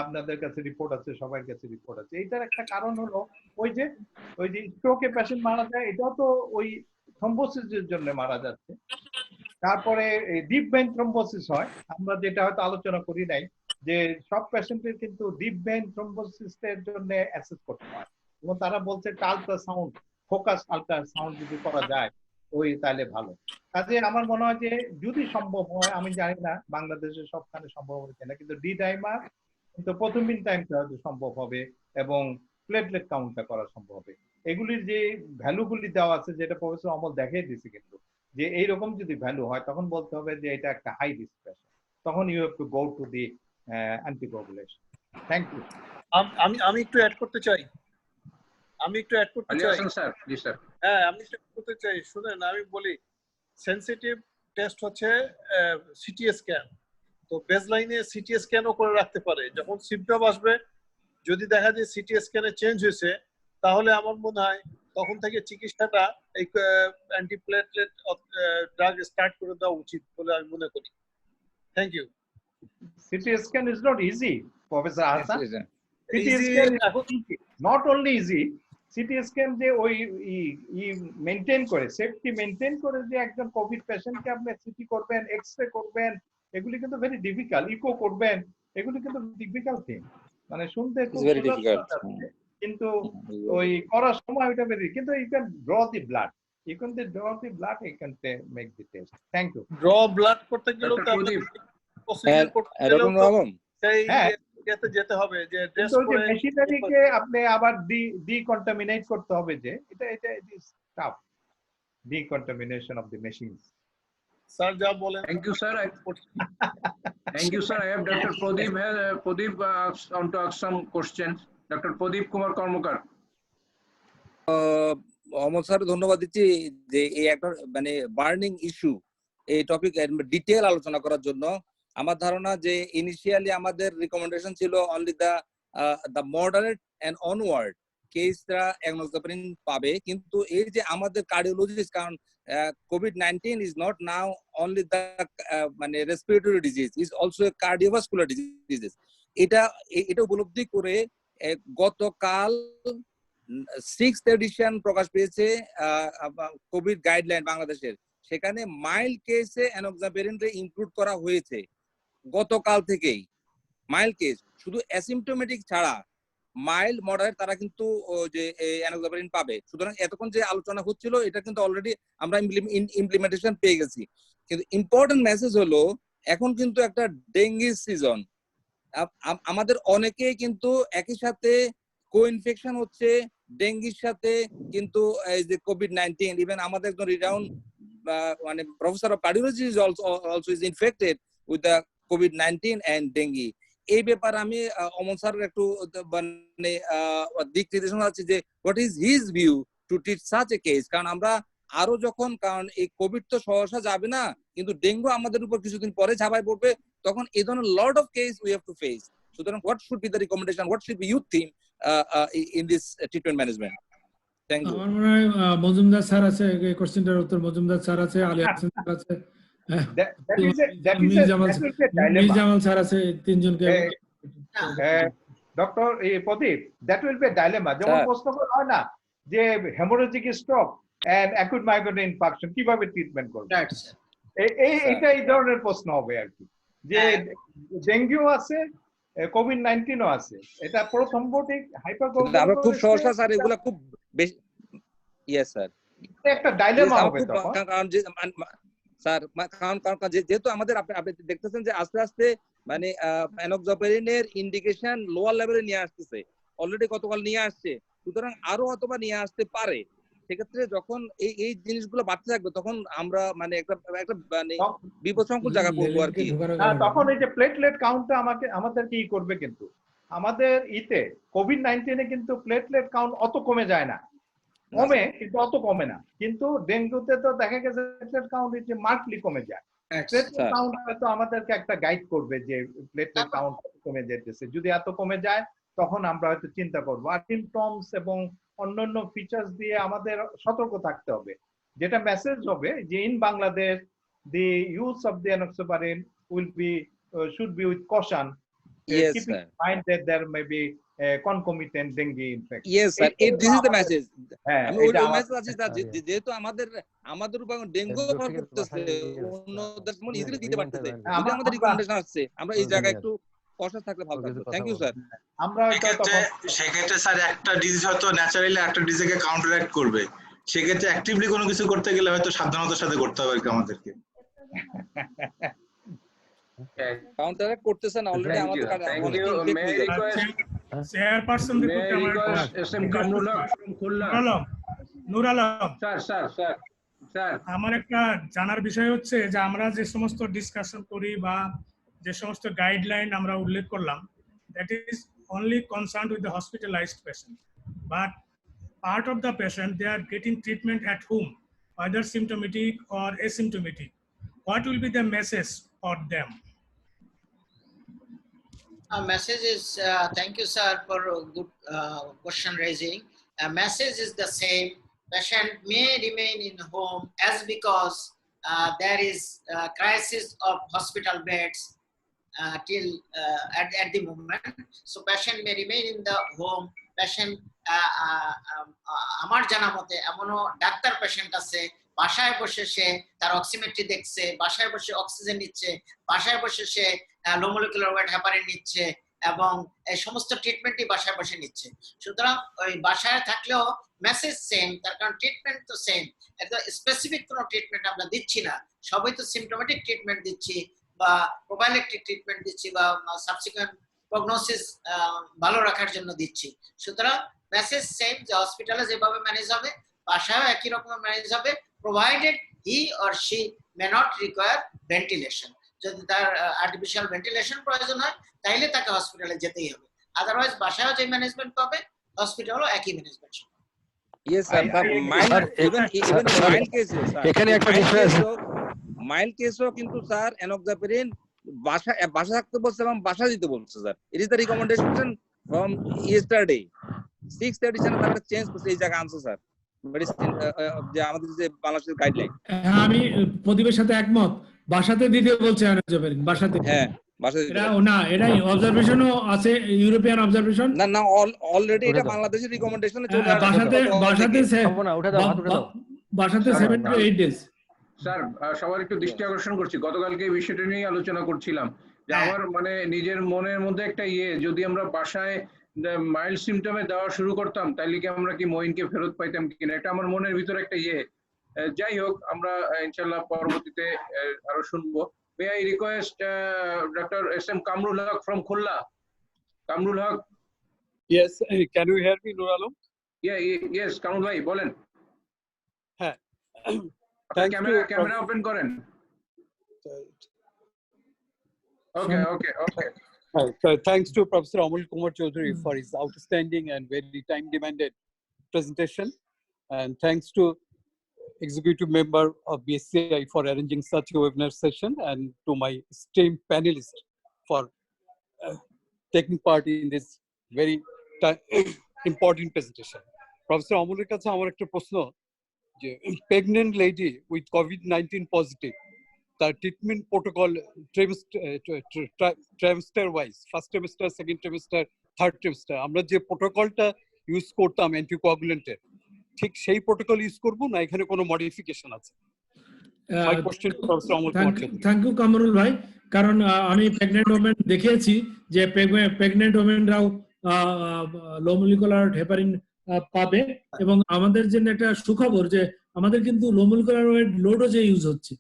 আপনাদের কাছে রিপোর্ট আছে, সবার কাছে রিপোর্ট আছে। এইটার একটা কারণ হলো ওই যে স্ট্রোকে পেশেন্ট মারা যায়, এটাও তো ওই থ্রম্বোসিসের জন্য মারা যাচ্ছে। তারপরে ডিপ ভেইন থ্রম্বোসিস হয়, আমরা যেটা হয়তো আলোচনা করি নাই, যে সব পেশেন্টের কিন্তু ডিপ ভেইন থ্রম্বোসিসের জন্য অ্যাসেস করতে হয় এবং তারা বলছে আল্ট্রাসাউন্ড ফোকাস আল্ট্রাসাউন্ড যদি করা যায় ওই তাহলে ভালো। কাজে আমার মনে হয় যে যদি সম্ভব হয়, আমি জানি না বাংলাদেশে সবখানে সম্ভব হবে কিনা, কিন্তু ডি ডাইমার কিন্তু প্রথমিন টাইমটা হয়তো সম্ভব হবে এবং প্লেটলেট কাউন্টটা করা সম্ভব হবে। এগুলির যে ভ্যালুগুলি দেওয়া আছে যেটা প্রফেসর অমল দেখিয়ে দিয়েছে কিন্তু, যে এইরকম যদি ভ্যালু হয় তখন বলতে হবে যে এটা একটা হাই রিস্ক পেশেন্ট, তখন you have to go to the anticoagulation. Thank you. আমি একটু অ্যাড করতে চাই। Sir ji sir. হ্যাঁ, আমি একটু add করতে চাই। শুনেন, আমি বলি সেনসিটিভ টেস্ট হচ্ছে সিটি স্ক্যান। তো বেসলাইনে সিটি স্ক্যানও করে রাখতে পারে। যখন সিমটম আসবে যদি দেখা যায় সিটি স্ক্যানে চেঞ্জ হয়েছে, তাহলে আমার মনে হয় তখন থেকে চিকিৎসাটা এই অ্যান্টিপ্লেটলেট ড্রাগ স্টার্ট করে দেওয়া উচিত বলে আমি মনে করি। Thank you. CT scan is not easy, Professor Hassan. CT Easy scan is not only easy, CT scan যে ওই মেইনটেইন করে, সেফটি মেইনটেইন করে যে একজন কোভিড পেশেন্টকে আপনি সিটি করবেন, এক্সরে করবেন, এগুলি কিন্তু ভেরি ডিফিকাল্ট, ইকো করবেন, এগুলি কিন্তু ডিফিকাল্ট থিং। মানে শুনতে খুব সহজ লাগছে, কিন্তু ওই করার সময় ওইটা ভেরি, কিন্তু you can draw the blood, you can draw the blood, you can make the test. Thank you. Draw blood করতে গেলেও তো প্রসিডিউর করতে গেলেও তো সেই ইয়েতে যেতে হবে যে টেস্ট করে মেশিনারিকে আপনি আবার ডিকন্টামিনেট করতে হবে, যে এটা it is tough, decontamination of the machines. Sir যা বলেন। Thank you sir. Thank you sir. I have Dr. Pradeep want to ask some questions. Dr. Pradeep Kumar Karmakar. Amal sir ধন্যবাদ দিচ্ছি যে এই একটা মানে বার্নিং ইস্যু এই টপিক ডিটেইল আলোচনা করার জন্য। আমার ধারণা যে ইনিশিয়ালি আমাদের রিকমেন্ডেশন ছিল only the moderate and onward কেসরা এনক্সাপারিন পাবে, কিন্তু এই যে আমাদের কার্ডিওলজিস্ট, কারণ COVID-19 is not now only the মানে respiratory disease, is also a cardiovascular disease. এটা উপলব্ধি করে গতকাল 6th এডিশন প্রকাশ পেয়েছে কোভিড গাইডলাইন বাংলাদেশের, সেখানে মাইল্ড কেসে এনক্সাপারিন ইনক্লুড করা হয়েছে গতকাল থেকেই। মাইল্ড কেস শুধু অ্যাসিম্পটোমেটিক ছাড়া মাইল্ড মডারেট তারা কিন্তু যে এনক্সাপারিন পাবে। সুতরাং এতক্ষণ যে আলোচনা হচ্ছিল এটা কিন্তু অলরেডি আমরা ইমপ্লিমেন্টেশন পেয়ে গেছি। কিন্তু ইম্পর্টেন্ট মেসেজ হলো এখন কিন্তু একটা ডেঙ্গি সিজন, আমাদের অনেকেই কিন্তু একই সাথে কো-ইনফেকশন হচ্ছে ডেঙ্গির সাথে, কিন্তু এই যে COVID-19, ইভেন আমাদের একজন রিনাউন্ড মানে professor of cardiology is also is infected with the COVID-19 and dengue. এই ব্যাপারে আমি অমল স্যারের একটু মানে দিক নির্দেশনা আছে যে what is his view to treat such a case. কারণ আমরা আরো যখন, কারণ এই কোভিড তো সহসা যাবে না, কিন্তু ডেঙ্গু আমাদের উপর কিছুদিন পরে ঝাঁপায় পড়বে, তখন এই ধরনের lot of case we have to face. সুতরাং what should be the recommendation, what should be you think in this treatment management? Thank you. আমার মনে হয় মজুমদার স্যার আছে, এই কোশ্চেনটার উত্তর মজুমদার স্যার আছে, আলী হাসান স্যার আছে, মির জামাল স্যার আছে, তিনজনকে। Doctor Pradip, that will be dilemma. যেমন প্রশ্ন করা হয় না যে haemorrhagic stroke and acute migraine infection কিভাবে ট্রিটমেন্ট করবে, এইটা এই ধরনের প্রশ্ন হবে আর কি, যে ডেঙ্গু আছে, COVID-19 ও আছে, এটা প্রথম্বটিক হাইপারকোভিড আমরা খুব সহসা স্যার এগুলা খুব বেশি ইয়েস স্যার একটা ডাইলেমা হবে তখন। কারণ যে স্যার কারণ যেহেতু আমাদের আপনি দেখতেছেন যে আস্তে আস্তে মানে এনক্সাপারিনের ইন্ডিকেশন লোয়ার লেভেলে নিয়ে আসতেছে, অলরেডি গতকাল নিয়ে আসছে, সুতরাং আরো অথবা নিয়ে আসতে পারে। সেক্ষেত্রে যখন এই জিনিসগুলো বাড়তে থাকবে তখন আমরা মানে একটা মানে বিপদসংকুল জায়গা পড়বো আর কি। তখন এই যে প্লেটলেট কাউন্টটা আমাদেরকে ই করবে, কিন্তু আমাদের COVID-19 কিন্তু প্লেটলেট কাউন্ট অত কমে যায় না, কমে কিন্তু অত কমে না, কিন্তু ডেঙ্গুতে তো দেখা গেছে প্লেটলেট কাউন্ট যে মার্কলি কমে যায়। প্লেটলেট কাউন্ট হয়তো আমাদেরকে একটা গাইড করবে যে প্লেটলেট কাউন্ট কমে যেতেছে, যদি এত কমে যায় তখন আমরা হয়তো চিন্তা করবো। আর সিমটমস এবং অন্যান্য ফিচার্স দিয়ে আমাদের সতর্ক থাকতে হবে। যেটা মেসেজ হবে যে in Bangladesh the use of the enoxaparin should be with caution, keeping in mind that there may be concomitant dengue infection. Yes sir, this is the message. আমি ওই মেসেজ আছে যেহেতু আমাদের উপর ডেঙ্গু করতেছে, অন্যদের মন ইজিলি দিতে পারতেছে, যদি আমাদের রিকমেন্ডেশন আসছে আমরা এই জায়গায় একটু কনসাস থাকলে ভালো থাকবে। Thank you sir. আমরা হয়তো সেক্ষেত্রে স্যার একটা ডিজিজ হয়তো ন্যাচারালি একটা ডিজিজকে কাউন্টারঅ্যাক্ট করবে, সেক্ষেত্রে অ্যাক্টিভলি কোনো কিছু করতে গেলে হয়তো সাবধানতার সাথে করতে হবে আমাদেরকে। কাউন্টারঅ্যাক্ট করতেছেন অলরেডি আমাদের কাছে। চেয়ারপারসন রিপোর্টে আমার নূর আলম স্যার আমার একটা জানার বিষয় হচ্ছে যে আমরা যে সমস্ত ডিসকাশন করি বা যে সমস্ত গাইডলাইন আমরা উল্লেখ করলাম, that is only concerned with the hospitalized patient, but part of the patient they are getting treatment at home, either symptomatic or asymptomatic. What will be the message for them? Message is thank you sir for good question raising. Message is the same. Patient may remain in home as because there is crisis of hospital beds till at the moment. So patient may remain in the home. Patient আমার জানা মতে এমনও doctor patient আছে বাসায় বসে সে তার oximetry দেখছে, বাসায় বসে অক্সিজেন নিচ্ছে, বাসায় বসে সে লো মলিকুলার ওয়েট হেপারিন নিচ্ছে এবং এই সমস্ত ট্রিটমেন্টই বাসায় বসে নিচ্ছে। সুতরাং ওই বাসায় থাকলেও মেসেজ সেম, তার কারণ ট্রিটমেন্ট তো সেম, একদম স্পেসিফিক কোনো ট্রিটমেন্ট আমরা দিচ্ছি না, সবই তো সিমটোমেটিক ট্রিটমেন্ট দিচ্ছি বা প্রোফাইলেক্টিক ট্রিটমেন্ট দিচ্ছি বা সাবসিকুয়েন্ট প্রগনোসিস ভালো রাখার জন্য দিচ্ছি। সুতরাং মেসেজ সেম, যে হসপিটালে যেভাবে ম্যানেজ হবে বাসায়ও একই রকম ম্যানেজ হবে, provided he or she may not require ventilation. যদি তার আর্টিফিশিয়াল ভেন্টিলেশন প্রয়োজন হয় তাইলে তাকে হসপিটালে যেতেই হবে, আদারওয়াইজ বাসায়ও যে ম্যানেজমেন্ট পাবে হসপিটালও একই management. Yes sir, but even mild cases এখানে একটা বিষয় আছে, মাইল্ড কেসও কিন্তু স্যার এনক্সাপিরিন বাসা থাকতে বলছে এবং বাসা দিতে বলছে sir. It is the recommendation from yesterday 6th এডিশনে তারা চেঞ্জ করছে এই জায়গা আনছে স্যার মেডিসিন যে আমাদের যে বাংলাদেশের গাইডলাইন। হ্যাঁ আমি প্রদীপের সাথে একমত, বাসাতে দিতে বলছে এনক্সাপিরিন বাসাতে। হ্যাঁ বাসাতে এটা না, এটাই অবজারভেশনও আছে, ইউরোপিয়ান অবজারভেশন না না অলরেডি এটা বাংলাদেশের রিকমেন্ডেশনে চলে আসছে। বাসাতে 7 to 8 ডেজ। স্যার সবার একটু দৃষ্টি আকর্ষণ করছি, গতকালকে এই বিষয়টা নিয়ে আলোচনা করছিলাম যে আমার মানে নিজের মনের মধ্যে একটা যদি আমরা বাসায় মাইল্ড সিমটমে দেওয়া শুরু করতাম তাহলে কি আমরা কি মঈনকে ফেরত পাইতাম কিনা, এটা আমার মনের ভিতরে একটা যাই হোক আমরা ইনশাআল্লাহ পরবর্তীতে আরো শুনবো। May I request Dr. S.M. Kamrul Haq from Khulla? Kamrul Haq. Yes, can you hear me, Nur Alam? Yeah, yes, Kamrul bhai, bolen. হ্যাঁ, ক্যামেরা ওপেন করেন। Okay. Thanks to Professor Amol Kumar Choudhury for his outstanding and very time-demanded presentation, and thanks to Executive Member of BSCI for arranging such a webinar session, and to my esteemed panelists for taking part in this very important presentation. Professor Amoler kache amar ekta proshno je pregnant lady with COVID-19 positive, তার treatment protocol trimester wise, first trimester, second trimester, third trimester আমরা যে প্রোটোকলটা use করতাম অ্যান্টিকোয়াগুলেন্টের, ঠিক সেই protocol use করব না এখানে কোনো মডিফিকেশন আছে? My question to professor Amal Kumar Chowdhury. Thank you Kamrul ভাই, কারণ আমি প্রেগন্যান্ট ওমেন দেখিয়েছি যে প্রেগন্যান্ট ওমেনরাও লো মলিকুলার হেপারিন পাবে, এবং আমাদের জন্য একটা সুখবর যে আমাদের কিন্তু লো মলিকুলার ওয়েট লো ডোজে ইউজ হচ্ছে,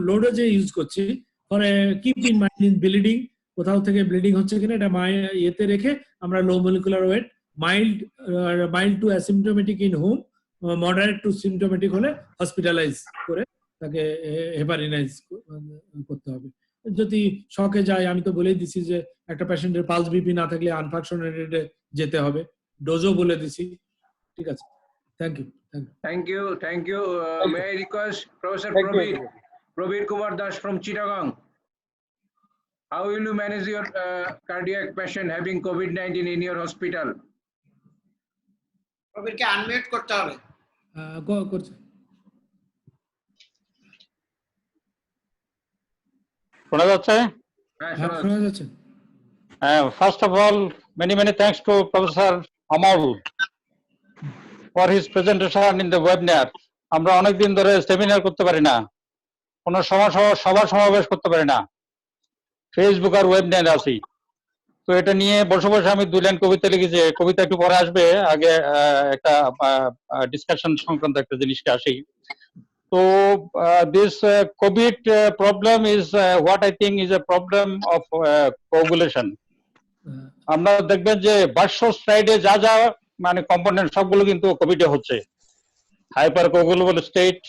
লো ডোজে ইউজ করছি। ফলে কিপ ইন মাইন্ড ব্লিডিং, কোথাও থেকে ব্লিডিং হচ্ছে কিনা এটা ইয়েতে রেখে আমরা low molecular weight mild to asymptomatic in home, moderate to symptomatic হলে হসপিটালাইজ করে তাকে হেপারিনাইজ করতে হবে। যদি শকে যায় আমি তো বলেই দিছি যে একটা পেশেন্টের পালস বিপি না থাকলে আনফ্রাকশনেটেডে যেতে হবে, ডোজও বলে দিছি। ঠিক আছে, thank you. May I request Professor Prabir Kumar Das from Chittagong? How will you manage your cardiac patient having COVID-19 in your hospital? প্রবীরকে আনমিউট করতে হবে। করছে। শোনা যাচ্ছে? হ্যাঁ শোনা যাচ্ছে। First of all, many thanks to Professor Amol for his presentation in the webinar. আমরা অনেকদিন ধরে সেমিনার করতে পারি না, কোনো সভা সমাবেশ করতে পারি না, ফেসবুক আর ওয়েবিনারে আছি। তো এটা নিয়ে বসে বসে আমি 2 লাইন কবিতা লিখেছি। কবিতা একটু পরে আসবে, আগে একটা ডিসকাশন সংক্রান্ত একটা জিনিসটা আসি। So this COVID problem is what I think is a problem of coagulation. আমরা দেখবেন যে বার্সোস্টাইডে যা যা মানে কম্পোনেন্ট সবগুলো কিন্তু কোভিডে হচ্ছে। Hypercoagulable state,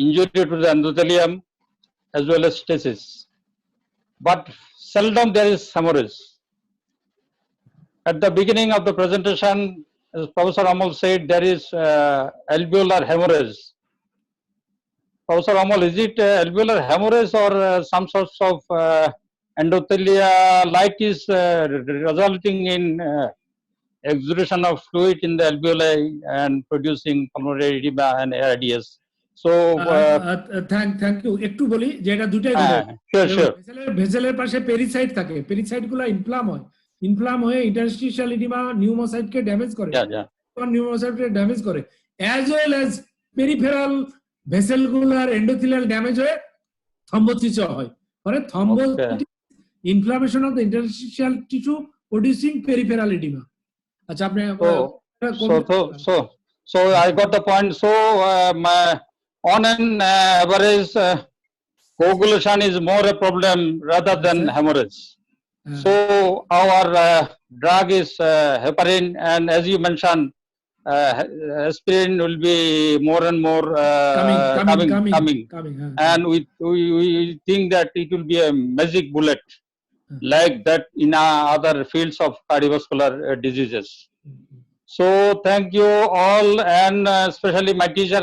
injury to the endothelium, as well as stasis. But seldom there is hemorrhage. At the beginning of the presentation, as Professor Amol said, there is alveolar hemorrhage. Professor Amol, is it alveolar hemorrhage or some sorts of endothelia light is resulting in exudation of fluid in the alveoli and producing pulmonary edema and ARDS? So thank you. একটু বলি যে এটা দুটাই ভেসেলের পাশে পেরিসাইট থাকে, পেরিসাইটগুলো ইনফ্লাম হয়ে interstitial oedema নিউমোসাইটকে damage করে, নিউমোসাইটকে ড্যামেজ করে, অ্যাজ ওয়েল অ্যাজ পেরিফেরাল ভেসেলগুলার এন্ডোথেলিয়াল ড্যামেজ হয়ে থ্রম্বোসিস হয়। মানে thrombosis inflammation of the interstitial tissue producing peripheral oedema. আচ্ছা আপনি so I got the point. So on an average, coagulation is more a problem rather than hemorrhage. So our drug is heparin, and as you mentioned, aspirin will be more and more coming. And we think that it will be a magic bullet like that in other fields of cardiovascular diseases. So thank you all, and especially my teacher.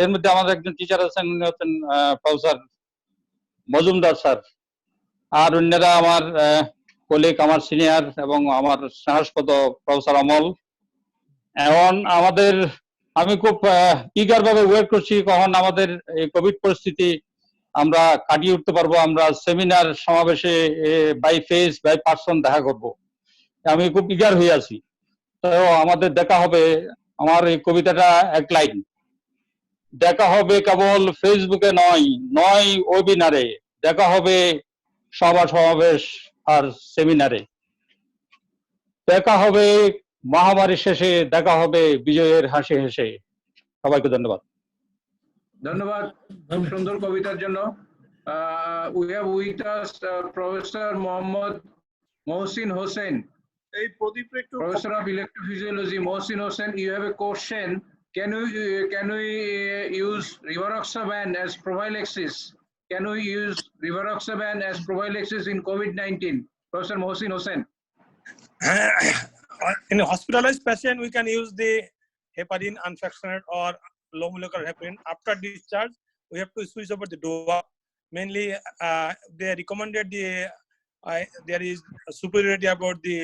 এর মধ্যে আমাদের একজন teacher আছেন, উনি হচ্ছেন professor Majumdar sir, আর অন্যরা আমার colleague, আমার সিনিয়র এবং আমার স্নেহাস্পদ প্রফেসর অমল। এখন আমি খুব ইগার ভাবে ওয়েট করছি কখন আমাদের এই কোভিড পরিস্থিতি আমরা কাটিয়ে উঠতে পারবো, আমরা সেমিনার সমাবেশে বাই ফেস বাই পার্সন দেখা করব। আমি খুব ইগার হয়ে আছি। তো আমাদের দেখা হবে, আমার এই কবিতাটা এক লাইন, দেখা হবে কেবল ফেসবুকে নয় ওয়েবিনারে, দেখা হবে সভা সমাবেশ আর সেমিনারে, দেখা হবে মহামারী শেষে, দেখা হবে বিজয়ের হাসি হেসে। সবাইকে ধন্যবাদ। ধন্যবাদ খুব সুন্দর কবিতার জন্য। We have with us Professor Mohammad Mohsin Hossain, Professor of Electrophysiology. Mohsin Hossain, you have a question. Can we use rivaroxaban as prophylaxis? Can we use rivaroxaban as prophylaxis in COVID-19? Professor Mohsin Hossain. In a hospitalized patient, we can use the heparin, unfractionated or low molecular heparin. After discharge, we have to switch over the DOAC. Mainly, they recommended there is a superiority about the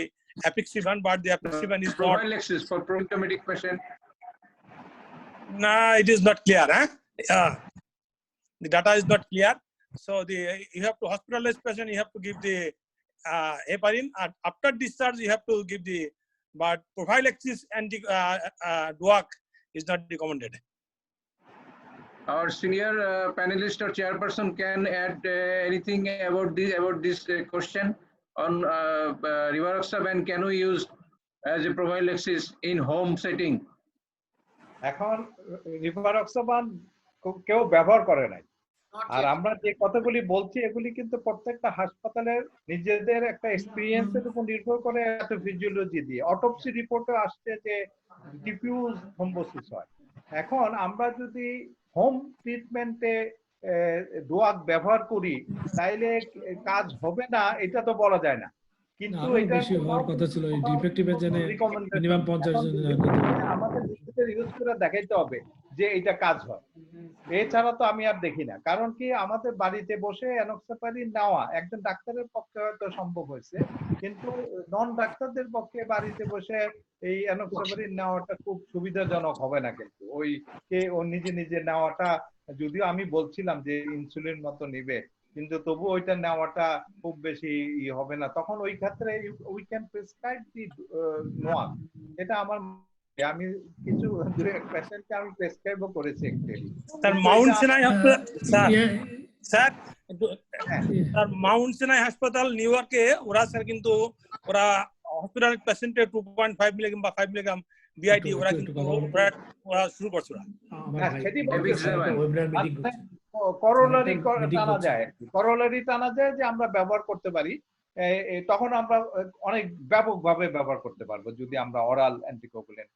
apixaban, but the apixaban is not prophylaxis for symptomatic patient. No, it is not clear. The data is not clear. So you have to hospitalize patient. You have to give the heparin. After discharge, you have to give the. But prophylaxis and DOAC is not recommended. Our senior panelist or chairperson can add anything about this question on rivaroxaban. Can we use as a prophylaxis in home setting? এখন রিভারক্সাবান কেউ ব্যবহার করে নাই, আর আমরা যে কথাগুলি বলছি এগুলি কিন্তু প্রত্যেকটা হাসপাতালের নিজেদের একটা এক্সপিরিয়েন্সের উপর নির্ভর করে একটা ফিজিওলজি দিয়ে। অটোপসি রিপোর্টে আসছে যে ডিফিউজ থ্রম্বোসিস হয়। এখন আমরা যদি হোম ট্রিটমেন্টে ডোয়াক ব্যবহার করি তাইলে কাজ হবে না এটা তো বলা যায় না, কিন্তু এটা হওয়ার কথা ছিল। এই ডিফেক্টিভের জন্য মিনিমাম 50 জন আমাদের নিজেদের ইউজ করে দেখাইতে হবে যে এটা কাজ হয়। এছাড়া তো আমি আর দেখি না, কারণ কি আমাদের বাড়িতে বসে এনক্সাপারিন নেওয়া একজন ডাক্তারের পক্ষে হয়তো সম্ভব হয়েছে, কিন্তু নন ডাক্তারদের পক্ষে বাড়িতে বসে এই এনক্সাপারিন নেওয়াটা খুব সুবিধাজনক হবে না। কিন্তু ও নিজে নিজে নেওয়াটা, যদিও আমি বলছিলাম যে ইনসুলিন মতো নিবে, কিন্তু তবু ওইটা নেওয়াটা খুব বেশি হবে না। তখন ওই ক্ষেত্রে উই ক্যান প্রেসক্রাইব দি নোয়াক। এটা আমার, আমি কিছু পেশেন্টকে আমি প্রেসক্রাইবও করেছি actually. Sir Mount Sinai sir sir Mount Sinai হাসপাতাল নিউ ইয়র্কে ওরা স্যার কিন্তু ওরা হসপিটাল পেশেন্টে 2.5 মিলিগ্রাম বা 5 মিলিগ্রাম বিআইডি ওরা কিন্তু ওরা শুরু করছে ওরা। করোলারি টানা যায় যে আমরা ব্যবহার করতে পারি, তখন আমরা অনেক ব্যাপকভাবে ব্যবহার করতে পারবো যদি আমরা অরাল অ্যান্টিকোগুলেন্ট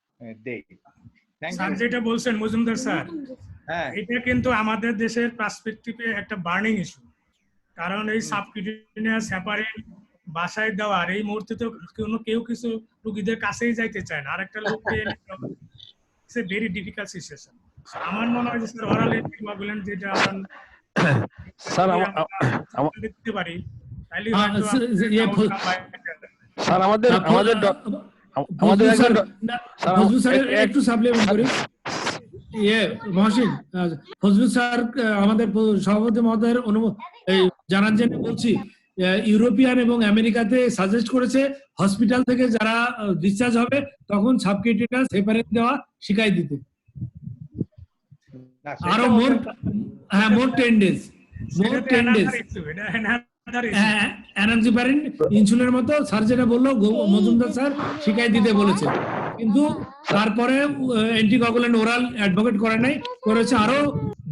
দেই। স্যার যেটা বলছেন মজুমদার স্যার, এটা কিন্তু আমাদের দেশের পার্সপেক্টিভে একটা বার্নিং ইস্যু, কারণ এই সাবকিউটেনিয়াস হেপারিন বাসায় দেওয়ার এই মুহূর্তে তো কেউ কিছু রোগীদের কাছেই যাইতে চায় না, আরেকটা লোককে it's a very difficult situation. আমার মনে হয় যে স্যার অরাল অ্যান্টিকোয়াগুলেন্ট যেটা আমরা স্যার দিতে পারি তাহলে স্যার আমাদের একটু সাপ্লিমেন্ট করি। মহসিন ফজলুল স্যার আমাদের সভাপতি মহোদয়ের জানার জন্য বলছি, ইউরোপিয়ান এবং আমেরিকাতে সাজেস্ট করেছে হসপিটাল থেকে যারা ডিসচার্জ হবে তখন সাবকিউটেনিয়াস হেপারিন দেওয়া শিখাই দিতে, আরো মোর 10 ডেজ এনার্জিপারিন ইনসুলিনের মতো স্যার যেটা বললো মজুমদার স্যার শিখাই দিতে বলেছে, কিন্তু তারপরে অ্যান্টিকোয়াগুলেন্ট ওরাল অ্যাডভোকেট করে নাই, করেছে আরো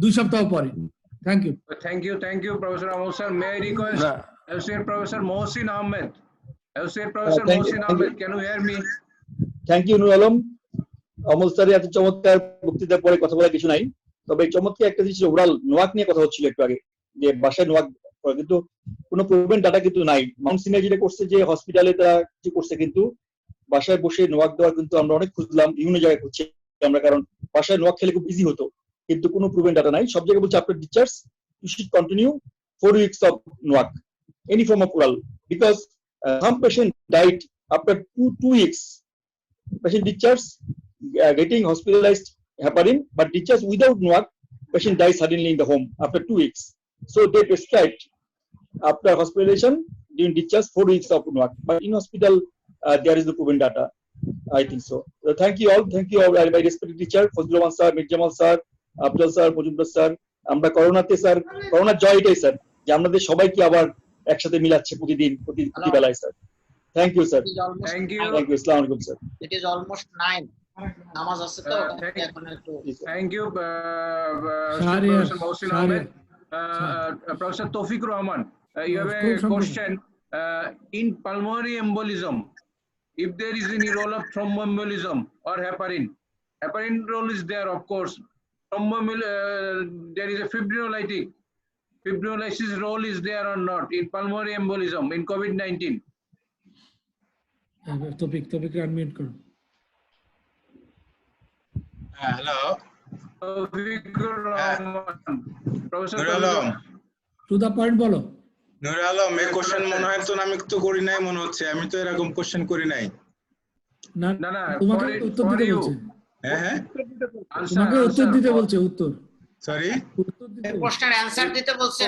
2 সপ্তাহ পরে। থ্যাংক ইউ প্রফেসর আমল sir. May I request Associate Professor Mohsin Ahmed. Associate Professor Mohsin Ahmed, can you hear me? Thank you Nur Alam. Amal স্যারের এত চমৎকার বক্তৃতার পরে কথা বলার কিছু নাই, তবে চমৎকার একটা জিনিস ওরাল নোয়াক নিয়ে কথা হচ্ছিল একটু আগে, যে বাসায় নোয়াক, কিন্তু কোনো প্রুভেন ডাটা কিন্তু নাই। মাউন্ট সিনাই যেটা করছে যে হসপিটালে তারা কিছু করছে, কিন্তু বাসায় বসে নোয়াক দেওয়ার কিন্তু আমরা অনেক খুঁজলাম, বিভিন্ন জায়গায় খুঁজছি আমরা, কারণ বাসায় নোয়াক খেলে খুব ইজি হতো, কিন্তু কোনো প্রুভেন ডাটা নাই। সব জায়গায় বলছে after discharge you should continue 4 weeks of NOAC, any form of oral, because some patient died after two weeks. Patient discharge, getting hospitalized heparin, but discharge without NOAC, patient dies suddenly in the home after 2 weeks. So they prescribed after hospitalization during discharge 4 weeks of NOAC, but in hospital there is no proven data. I think so. Thank you all. My respected teacher Fazlur Rahman sir, Mir Jamal sir, Abdul sir, Mojumdar sir. আমরা করোনাতে sir, করোনার জয় এটাই sir যে আমাদের সবাইকে আবার একসাথে মিলাচ্ছে প্রতি বেলায় sir. Thank you sir. Thank you. আসসালামু আলাইকুম স্যার। It is almost 9. নামাজ আছে তো এখন একটু। Thank you Professor Mohsin Ahmed. Professor Tawfiq Rahman, you have a question. In pulmonary embolism, if there is any role of thromboembolism or heparin role is there, of course. There is a fibrinolysis role is there or not in pulmonary embolism in COVID-19? Topic unmute karo. Hello. Professor To the point bolo. Nur Alam, এই question মনে হয় তো আমি তো করি নাই মনে হচ্ছে, আমি তো এরকম কোশ্চেন করি নাই। না তোমাকে উত্তর দিতে বলছে। হ্যাঁ তোমাকে উত্তর দিতে বলছে। উত্তর সরি, কোশ্চেন অ্যানসার দিতে বলছে।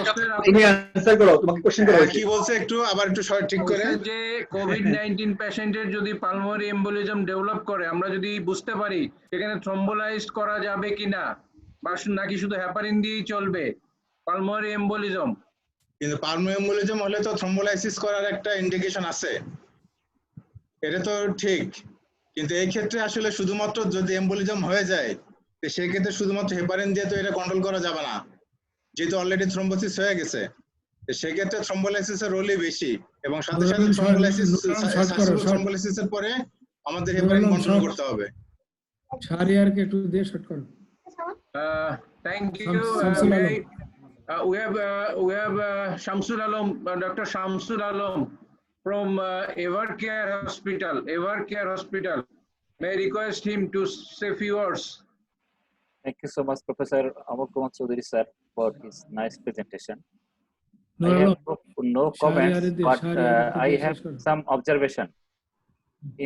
তুমি অ্যানসার করো, তোমাকে কোশ্চেন করা হয়েছে। কি বলছে একটু আবার একটু ঠিক করে। যে কোভিড-19 পেশেন্টের যদি পালমোনারি এম্বোলিজম ডেভেলপ করে, আমরা যদি বুঝতে পারি সেখানে থ্রম্বোলাইজড করা যাবে কিনা, বা নাকি শুধু হেপারিন দিয়েই চলবে পালমোনারি এম্বোলিজম। কিন্তু পালমোনারি এম্বোলিজম হলে তো থ্রম্বোলাইসিস করার একটা ইন্ডিকেশন আছে, এটা তো ঠিক। কিন্তু এই ক্ষেত্রে আসলে শুধুমাত্র যদি এম্বোলিজম হয়ে যায়, তো সেই ক্ষেত্রে শুধুমাত্র হেপারিন দিয়ে তো এটা কন্ট্রোল করা যাবে না, যেহেতু অলরেডি থ্রম্বোসিস হয়ে গেছে। তো সেই ক্ষেত্রে থ্রম্বোলাইসিসের রোলই বেশি, এবং সাথে সাথে থ্রম্বোলাইসিসের পরে আমাদের হেপারিন কন্ট্রোল করতে হবে। শাহরিয়ারকে একটু দিয়ে শর্ট করো। Thank you. We have Shamsul Alam, Dr. Shamsul Alam from Evercare Hospital. May I request him to say a few words? Thank you so much, Professor Amol Kumar Choudhury sir, for his nice presentation. I have no comments, but I have some observation.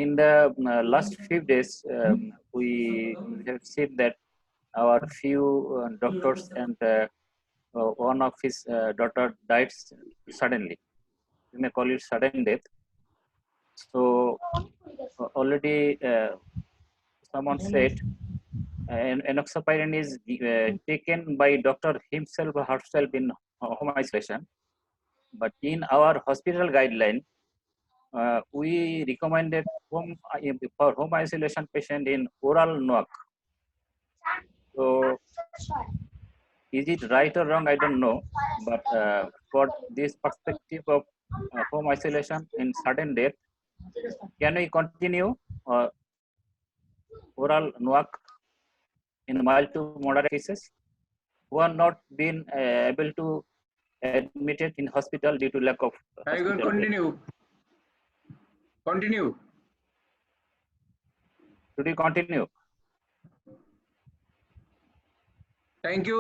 In the last few days, we have seen that our few doctors and one of his daughter died suddenly. We may call it sudden death. So already someone said enoxaparin is taken by doctor himself or herself in home isolation, but in our hospital guideline, we recommended for home isolation patient in oral NOAC. So, is it right or wrong? I don't know. But for this perspective of home isolation in certain date, can we continue oral NOAC in mild to moderate cases who are not been able to admitted in hospital due to lack of Tiger, continue. Continue. Should we continue? Thank you,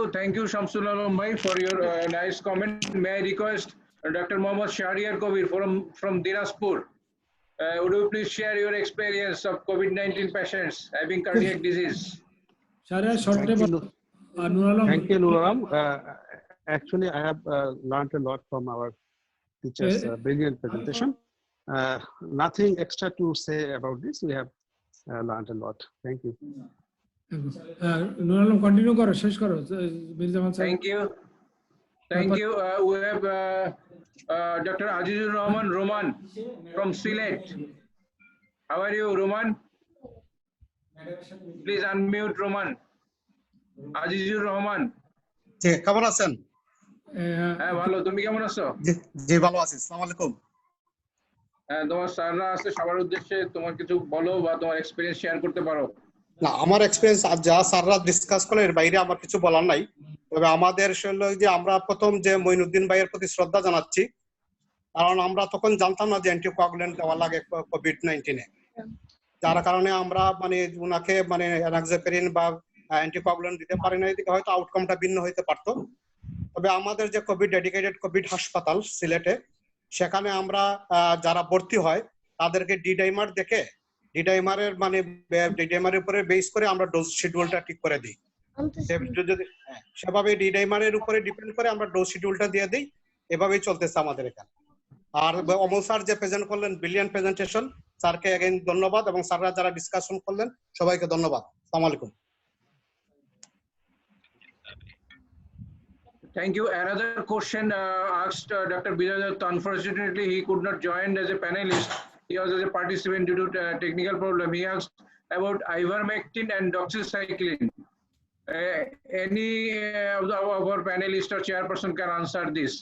Shamsul Alam Bhai, for your nice comment. May I request Dr. Mohammad Shahriar Kabir from Dinaspur? Would you please share your experience of COVID-19 patients having cardiac disease? Shahriar, short Thank you, Nuram. Actually, I have learned a lot from our teacher's brilliant presentation. Nothing extra to say about this. We have learned a lot. Thank you. Nur Alam continue করো, শেষ করো মীর জামান sir. Thank you. We have Dr. Azizur Rahman Roman from Sylhet. How are you, Roman? Please unmute, Roman. Azizur Rahman. কেমন আছেন? হ্যাঁ ভালো, তুমি কেমন আছো? জি ভালো আছি। আসসালামু আলাইকুম। তোমার স্যাররা আছে, সবার উদ্দেশ্যে তোমার কিছু বলো বা তোমার এক্সপেরিয়েন্স শেয়ার করতে পারো। না, আমার এক্সপেরিয়েন্স যা স্যাররা ডিসকাস করে এর বাইরে আমার কিছু বলার নাই। তবে আমাদের যে আমরা প্রথম যে মঈনুদ্দিন ভাইয়ের প্রতি শ্রদ্ধা জানাচ্ছি, কারণ আমরা তখন জানতাম না যে অ্যান্টিকোয়াগুলেন্ট দেওয়া লাগে কোভিড-19-এ, যার কারণে আমরা মানে ওনাকে মানে এনাক্সাপিরিন বা অ্যান্টিকোয়াগুলেন্ট দিতে পারি না। এদিকে হয়তো আউটকামটা ভিন্ন হইতে পারতো। তবে আমাদের যে কোভিড ডেডিকেটেড কোভিড হাসপাতাল সিলেটে, সেখানে আমরা যারা ভর্তি হয় তাদেরকে ডিডাইমার দেখে ডিডাইমারের উপরে বেস করে আমরা ডোজ শিডিউলটা ঠিক করে দিই। সেভাবে ডিডাইমারের উপরে ডিপেন্ড করে আমরা ডোজ শিডিউলটা দিয়ে দিই। এভাবেই চলতেছে আমাদের এখানে। আর অমল স্যার যে প্রেজেন্ট করলেন, ব্রিলিয়ান্ট প্রেজেন্টেশন, স্যারকে এগেইন ধন্যবাদ এবং স্যাররা যারা ডিসকাশন করলেন সবাইকে ধন্যবাদ। আসসালামু আলাইকুম। Thank you. Another question asked Dr. Bijadat. Unfortunately, he could not join as a panelist. He was as a participant due to technical problem. He asked about ivermectin and doxycycline. Any of our panelists or chairperson can answer this.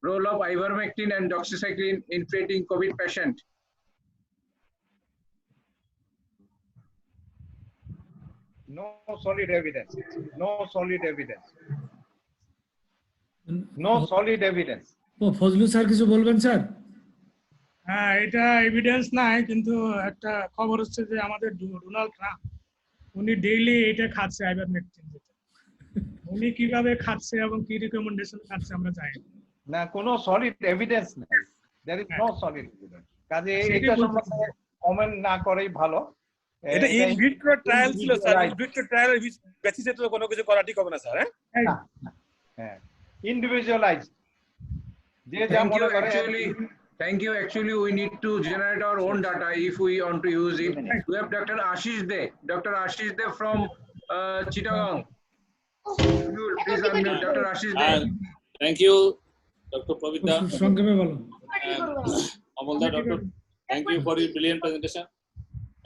Role of ivermectin and doxycycline in treating COVID patient. No solid evidence. No solid evidence. No solid evidence. Fazlu sir কিছু বলবেন sir? হ্যাঁ, এটা evidence নাই, কিন্তু একটা খবর হচ্ছে যে আমাদের ডোনাল্ড ট্রাম্প উনি ডেইলি এটা খাচ্ছে, আইভারমেকটিন। উনি কিভাবে খাচ্ছে এবং কি রিকমেন্ডেশন খাচ্ছে আমরা জানি না। কোনো সলিড এভিডেন্স নেই। There is no solid evidence. কাজে এটা সম্বন্ধে কমেন্ট না করেই ভালো। এটা ইন ভিট্রো ট্রায়াল ছিল স্যার। ইন ভিট্রো ট্রায়ালের বেসিসে তো কোনো কিছু করা ঠিক হবে না স্যার। হ্যাঁ, individualized. Thank you. Actually, we need to generate our own data if we want to use it. We have Dr. Ashish De. Dr. Ashish De from Chittagong. Please unmute Dr. Ashish De. Thank you, Dr. Pavitra. Amalda, Dr. Thank you for your brilliant presentation.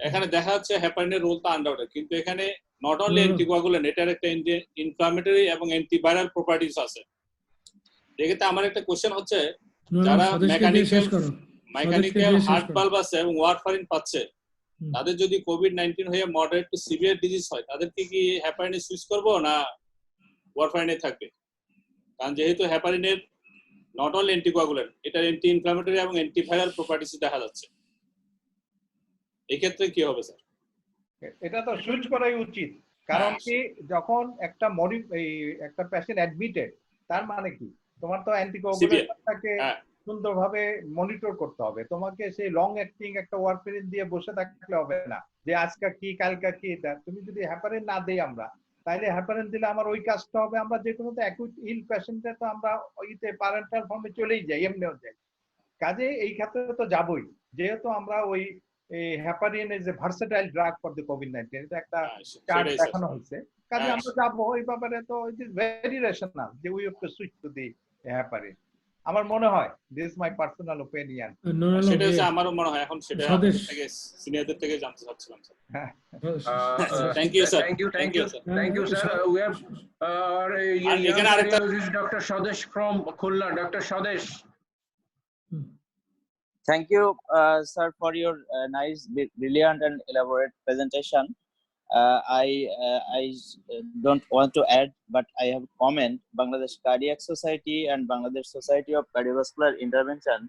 এখানে দেখা যাচ্ছে হেপারিনের role তো underwater, কিন্তু এখানে not only anticoagulant, এটার একটা inflammatory এবং antiviral properties আছে। এক্ষেত্রে আমার একটা কোশ্চেন হচ্ছে, যারা মেকানিক্যাল হার্ট ভালভ আছে এবং ওয়ারফারিন পাচ্ছে, তাদের যদি কোভিড-19 হয়ে মডারেট টু সিভিয়ার ডিজিজ হয়, তাদেরকে কি হেপারিনে সুইচ করব না ওয়ারফারিনে থাকবে? কারণ যেহেতু হেপারিনের নট অনলি অ্যান্টিকোয়াগুলেন্ট, এটার অ্যান্টি ইনফ্লামেটরি এবং অ্যান্টিভাইরাল প্রপার্টিজ দেখা যাচ্ছে। এই ক্ষেত্রে কি হবে স্যার? এটা তো সুইচ করাই উচিত। কারণ কি, যখন একটা একটা পেশেন্ট অ্যাডমিটেড, তার মানে কি তোমার তো অ্যান্টিকোয়াগুলেন্টটাকে সুন্দরভাবে মনিটর করতে হবে। তোমাকে সেই লং অ্যাক্টিং একটা ওয়ারফারিন দিয়ে বসে থাকলে হবে না যে আজকে কি কালকে কি। তুমি যদি হেপারিন না দেই আমরা, তাইলে হেপারিন দিলে আমার ওই কাজটা হবে। আমরা যে কোনো তো অ্যাকুট ইল পেশেন্টে তো আমরা ওইতে প্যারেন্টাল ফর্মে চলেই যাই, এমনিও যাই। কাজে এই ক্ষেত্রে তো যাবই, যেহেতু আমরা ওই heparin is a versatile drug for the COVID-19, এটা একটা চার্ট দেখানো হয়েছে। কাজে আমরা যাবো এই ব্যাপারে। তো ইট ইজ ভেরি রেশনাল যে we have to switch to the heparin আমার মনে হয় দিস মাই পার্সোনাল ওপিনিয়ন সেটা হচ্ছে আমারও মনে হয় এখন সেটা আপনাদের থেকে সিনিয়রদের থেকে জানতে চাচ্ছিলাম sir thank you sir Thank you, sir. We have our young cardiologist, Dr. Swadesh from Khulna. Dr. Swadesh. Thank you, sir, for your nice, brilliant, and elaborate presentation. I don't want to add, but I have a comment. Bangladesh Cardiac Society and Bangladesh Society of Cardiovascular Intervention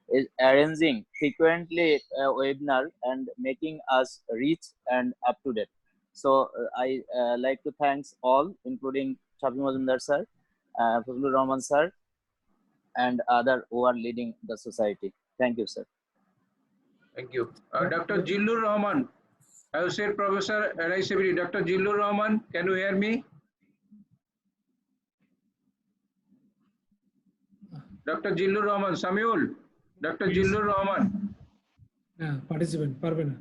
is arranging frequently a webinar and making us reach and up to date. So I like to thank all, including Shafi Majumdar sir, Fazlur Rahman sir, and other who are leading the society. Thank you, sir. Thank you. Dr. Jillur Rahman, Associate Professor at ICBD. Dr. Jillur Rahman, can you hear me? Dr. Jillur Rahman, Samuel. Dr. Jillur Rahman. Participant পারবে না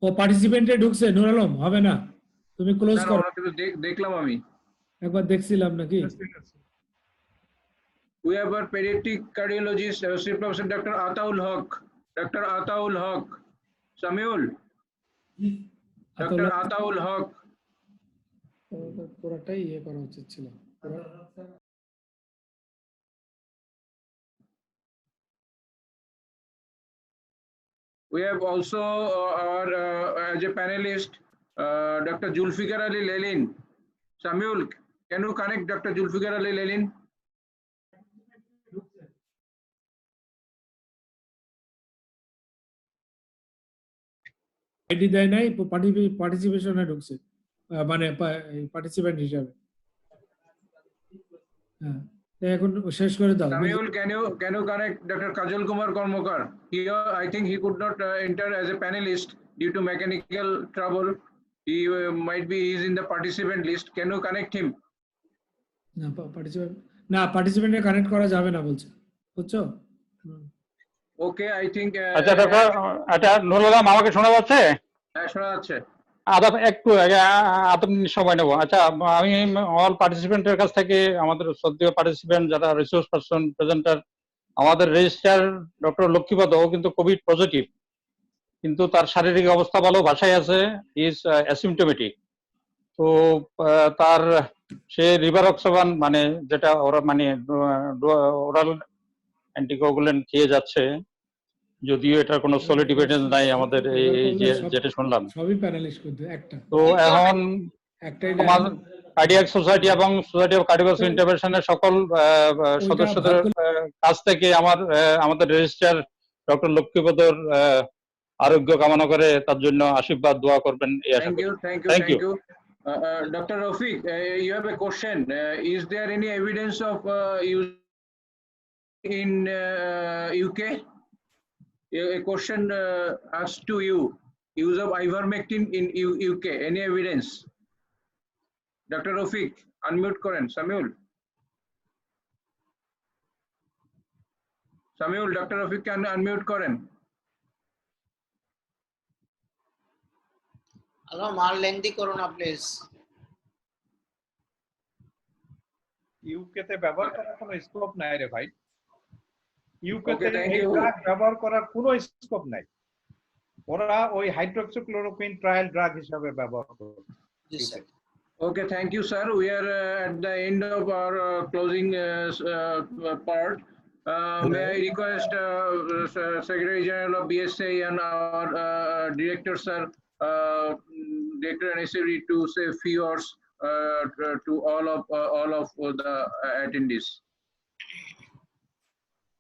ও পার্টিসিপেন্টে ঢুকছে নুর আলম হবে না তুমি close করো দেখলাম আমি একবার দেখছিলাম নাকি We have our pediatric cardiologist, Associate Professor Dr. Ataul Haq. Dr. Ataul Haq. Samuel. Dr. Ataul Haq. পুরোটাই ইয়ে করা উচিত ছিল We have also our as a panelist, Dr. Zulfikar Ali Lelin. Samuel, can you connect Dr. Zulfikar Ali Lelin? ID দেয় নাই পার্টিসিপেশনে ঢুকছে মানে participant হিসাবে হ্যাঁ এখন শেষ করে দাও Samuel, can you connect Dr. Kajal Kumar Kormokar? Here, I think he could not enter as a panelist due to mechanical trouble. He might be is in the participant list. Can you connect him? না পার্টিসিপেন্টে connect করা যাবে না বলছে বুঝছো Okay, I think আচ্ছা doctor আচ্ছা নুরুল আলম আমাকে শোনা যাচ্ছে হ্যাঁ শোনা যাচ্ছে একটু আদব সময় নেব আচ্ছা আমি অল পার্টিসিপেন্টের কাছ থেকে আমাদের শ্রদ্ধেয় পার্টিসিপেন্ট যারা রিসোর্স পারসন প্রেজেন্টার আমাদের রেজিস্ট্রার ডক্টর লক্ষ্মীপদ ও কিন্তু কোভিড পজিটিভ কিন্তু তার শারীরিক অবস্থা ভালো ভাষায় আছে ইজ অ্যাসিমটোমেটিক তো তার সে রিভারক্সাবান মানে যেটা ওরা মানে ওরাল অ্যান্টিকোগুলেন্ট খেয়ে যাচ্ছে যদিও এটার কোনো সলিড এভিডেন্স নাই আমাদের এই যে যেটা শুনলাম সবই প্যানেলিস্ট করতে একটা তো এখন কার্ডিয়াক সোসাইটি এবং সোসাইটি অফ কার্ডিওভাস্কুলার ইন্টারভেনশনের সকল সদস্যদের কাছ থেকে আমাদের রেজিস্ট্রার ডক্টর লক্ষ্মীপদর আরোগ্য কামনা করে তার জন্য আশীর্বাদ দোয়া করবেন এই আশা করি Thank you. Dr. Rafiq, you have a question. Is there any evidence of use in UK? A question asked to you. Use of ivermectin in UK. Any evidence? Dr. Rafiq, unmute করেন. Samuel, Dr. Rafiq can unmute করেন. Hello, মার lengthy করো না please UK তে ব্যবহার করার কোনো scope নাই রে ভাই ইউকে তে এই ড্রাগ ব্যবহার করার কোনো স্কোপ নাই ওরা ওই হাইড্রোক্সিক্লোরোকুইন ট্রায়াল ড্রাগ হিসেবে ব্যবহার করে Okay, thank you, sir. We are at the end of our closing part. May I request Secretary General of BSA and our Director, sir, Director NSAB to say a few words to all of the attendees.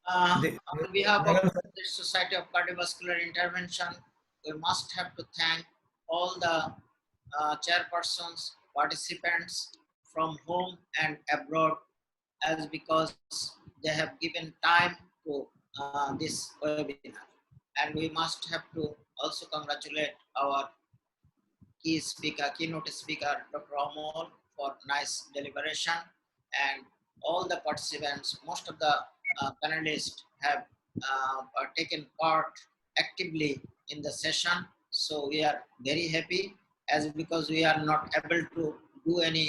On behalf of the Society of Cardiovascular Intervention, we must have to thank all the chairpersons, participants from home and abroad, as because they have given time to this webinar. And we must have to also congratulate our keynote speaker, Dr. Amol, for nice deliberation, and all the participants. Most of the panelists have taken part actively in the session, so we are very happy, as because we are not able to do any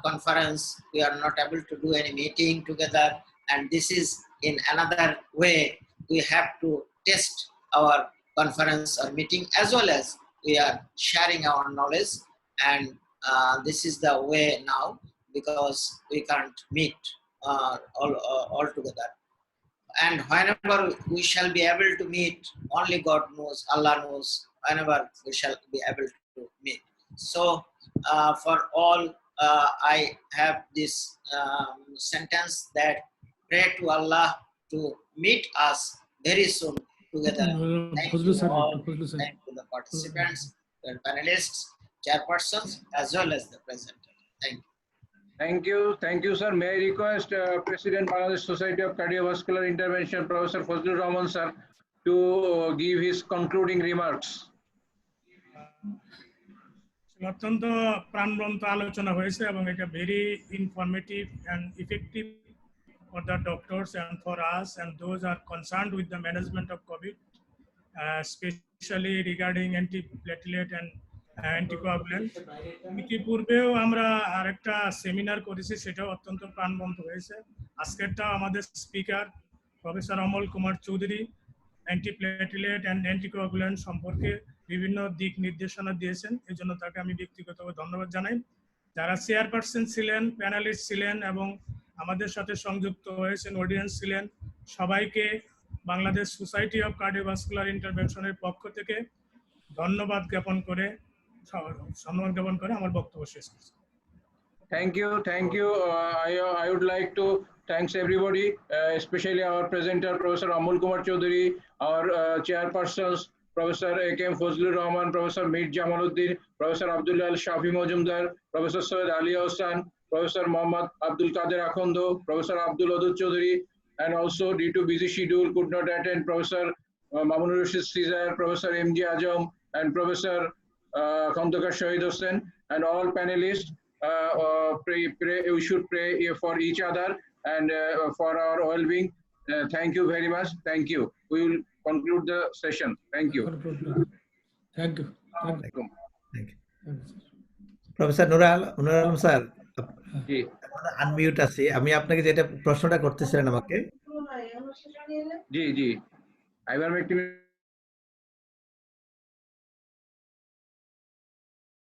conference, we are not able to do any meeting together, and this is in another way we have to test our conference or meeting, as well as we are sharing our knowledge, and this is the way now, because we can't meet all together. And whenever we shall be able to meet, only God knows, Allah knows, whenever we shall be able to meet. So for all, I have this sentence that pray to Allah to meet us very soon together. Thank you all. Thank you the participants, the panelists, chairpersons, as well as the presenter. Thank you. Thank you, sir. May I request President Bangladesh Society of Cardiovascular Intervention, Professor Fazlur Rahman, sir, to give his concluding remarks. অত্যন্ত প্রাণবন্ত আলোচনা হয়েছে এবং এটা very informative and effective for the doctors and for us and those are concerned with the management of COVID, especially regarding antiplatelet and anticoagulant. ইতিপূর্বেও আমরা আরেকটা seminar করেছি, সেটাও অত্যন্ত প্রাণবন্ত হয়েছে। আজকেরটা আমাদের speaker professor Amal Kumar Chowdhury antiplatelet and anticoagulant সম্পর্কে বিভিন্ন দিক নির্দেশনা দিয়েছেন, এজন্য তাকে আমি ব্যক্তিগতভাবে ধন্যবাদ জানাই। যারা চেয়ারপারসন ছিলেন, প্যানেলিস্ট ছিলেন এবং আমাদের সাথে সংযুক্ত হয়েছেন, অডিয়েন্স ছিলেন, সবাইকে বাংলাদেশ সোসাইটি অফ কার্ডিওভাস্কুলার ইন্টারভেনশনের পক্ষ থেকে ধন্যবাদ জ্ঞাপন করে আমার বক্তব্য শেষ করছি। Thank you. I would like to thanks everybody, especially our presenter, Professor Amol Kumar Choudhury, our chairpersons, Professor A.K.M. Fazlur Rahman, Professor Mir Jamaluddin, Professor Abdullah Al Shafi Mojumdar, Professor Syed Ali Hossain, Professor Muhammad Abdul Qadir Akhondo, Professor Abdul Adud Choudhury, and also due to busy schedule could not attend Professor Mamunur Rashid Cesar, Professor M.J. Ajam, and Professor Khandakar Shahid Hossain, and all panelists. We should pray for each other and for our well-being. Thank you very much. Thank you. We will conclude the session. Thank you. Thank you. Professor Nur Alam sir, unmute আছি, আমি আপনাকে যেটা প্রশ্নটা করতেছিলেন আমাকে। জি, আইবার ব্যক্তি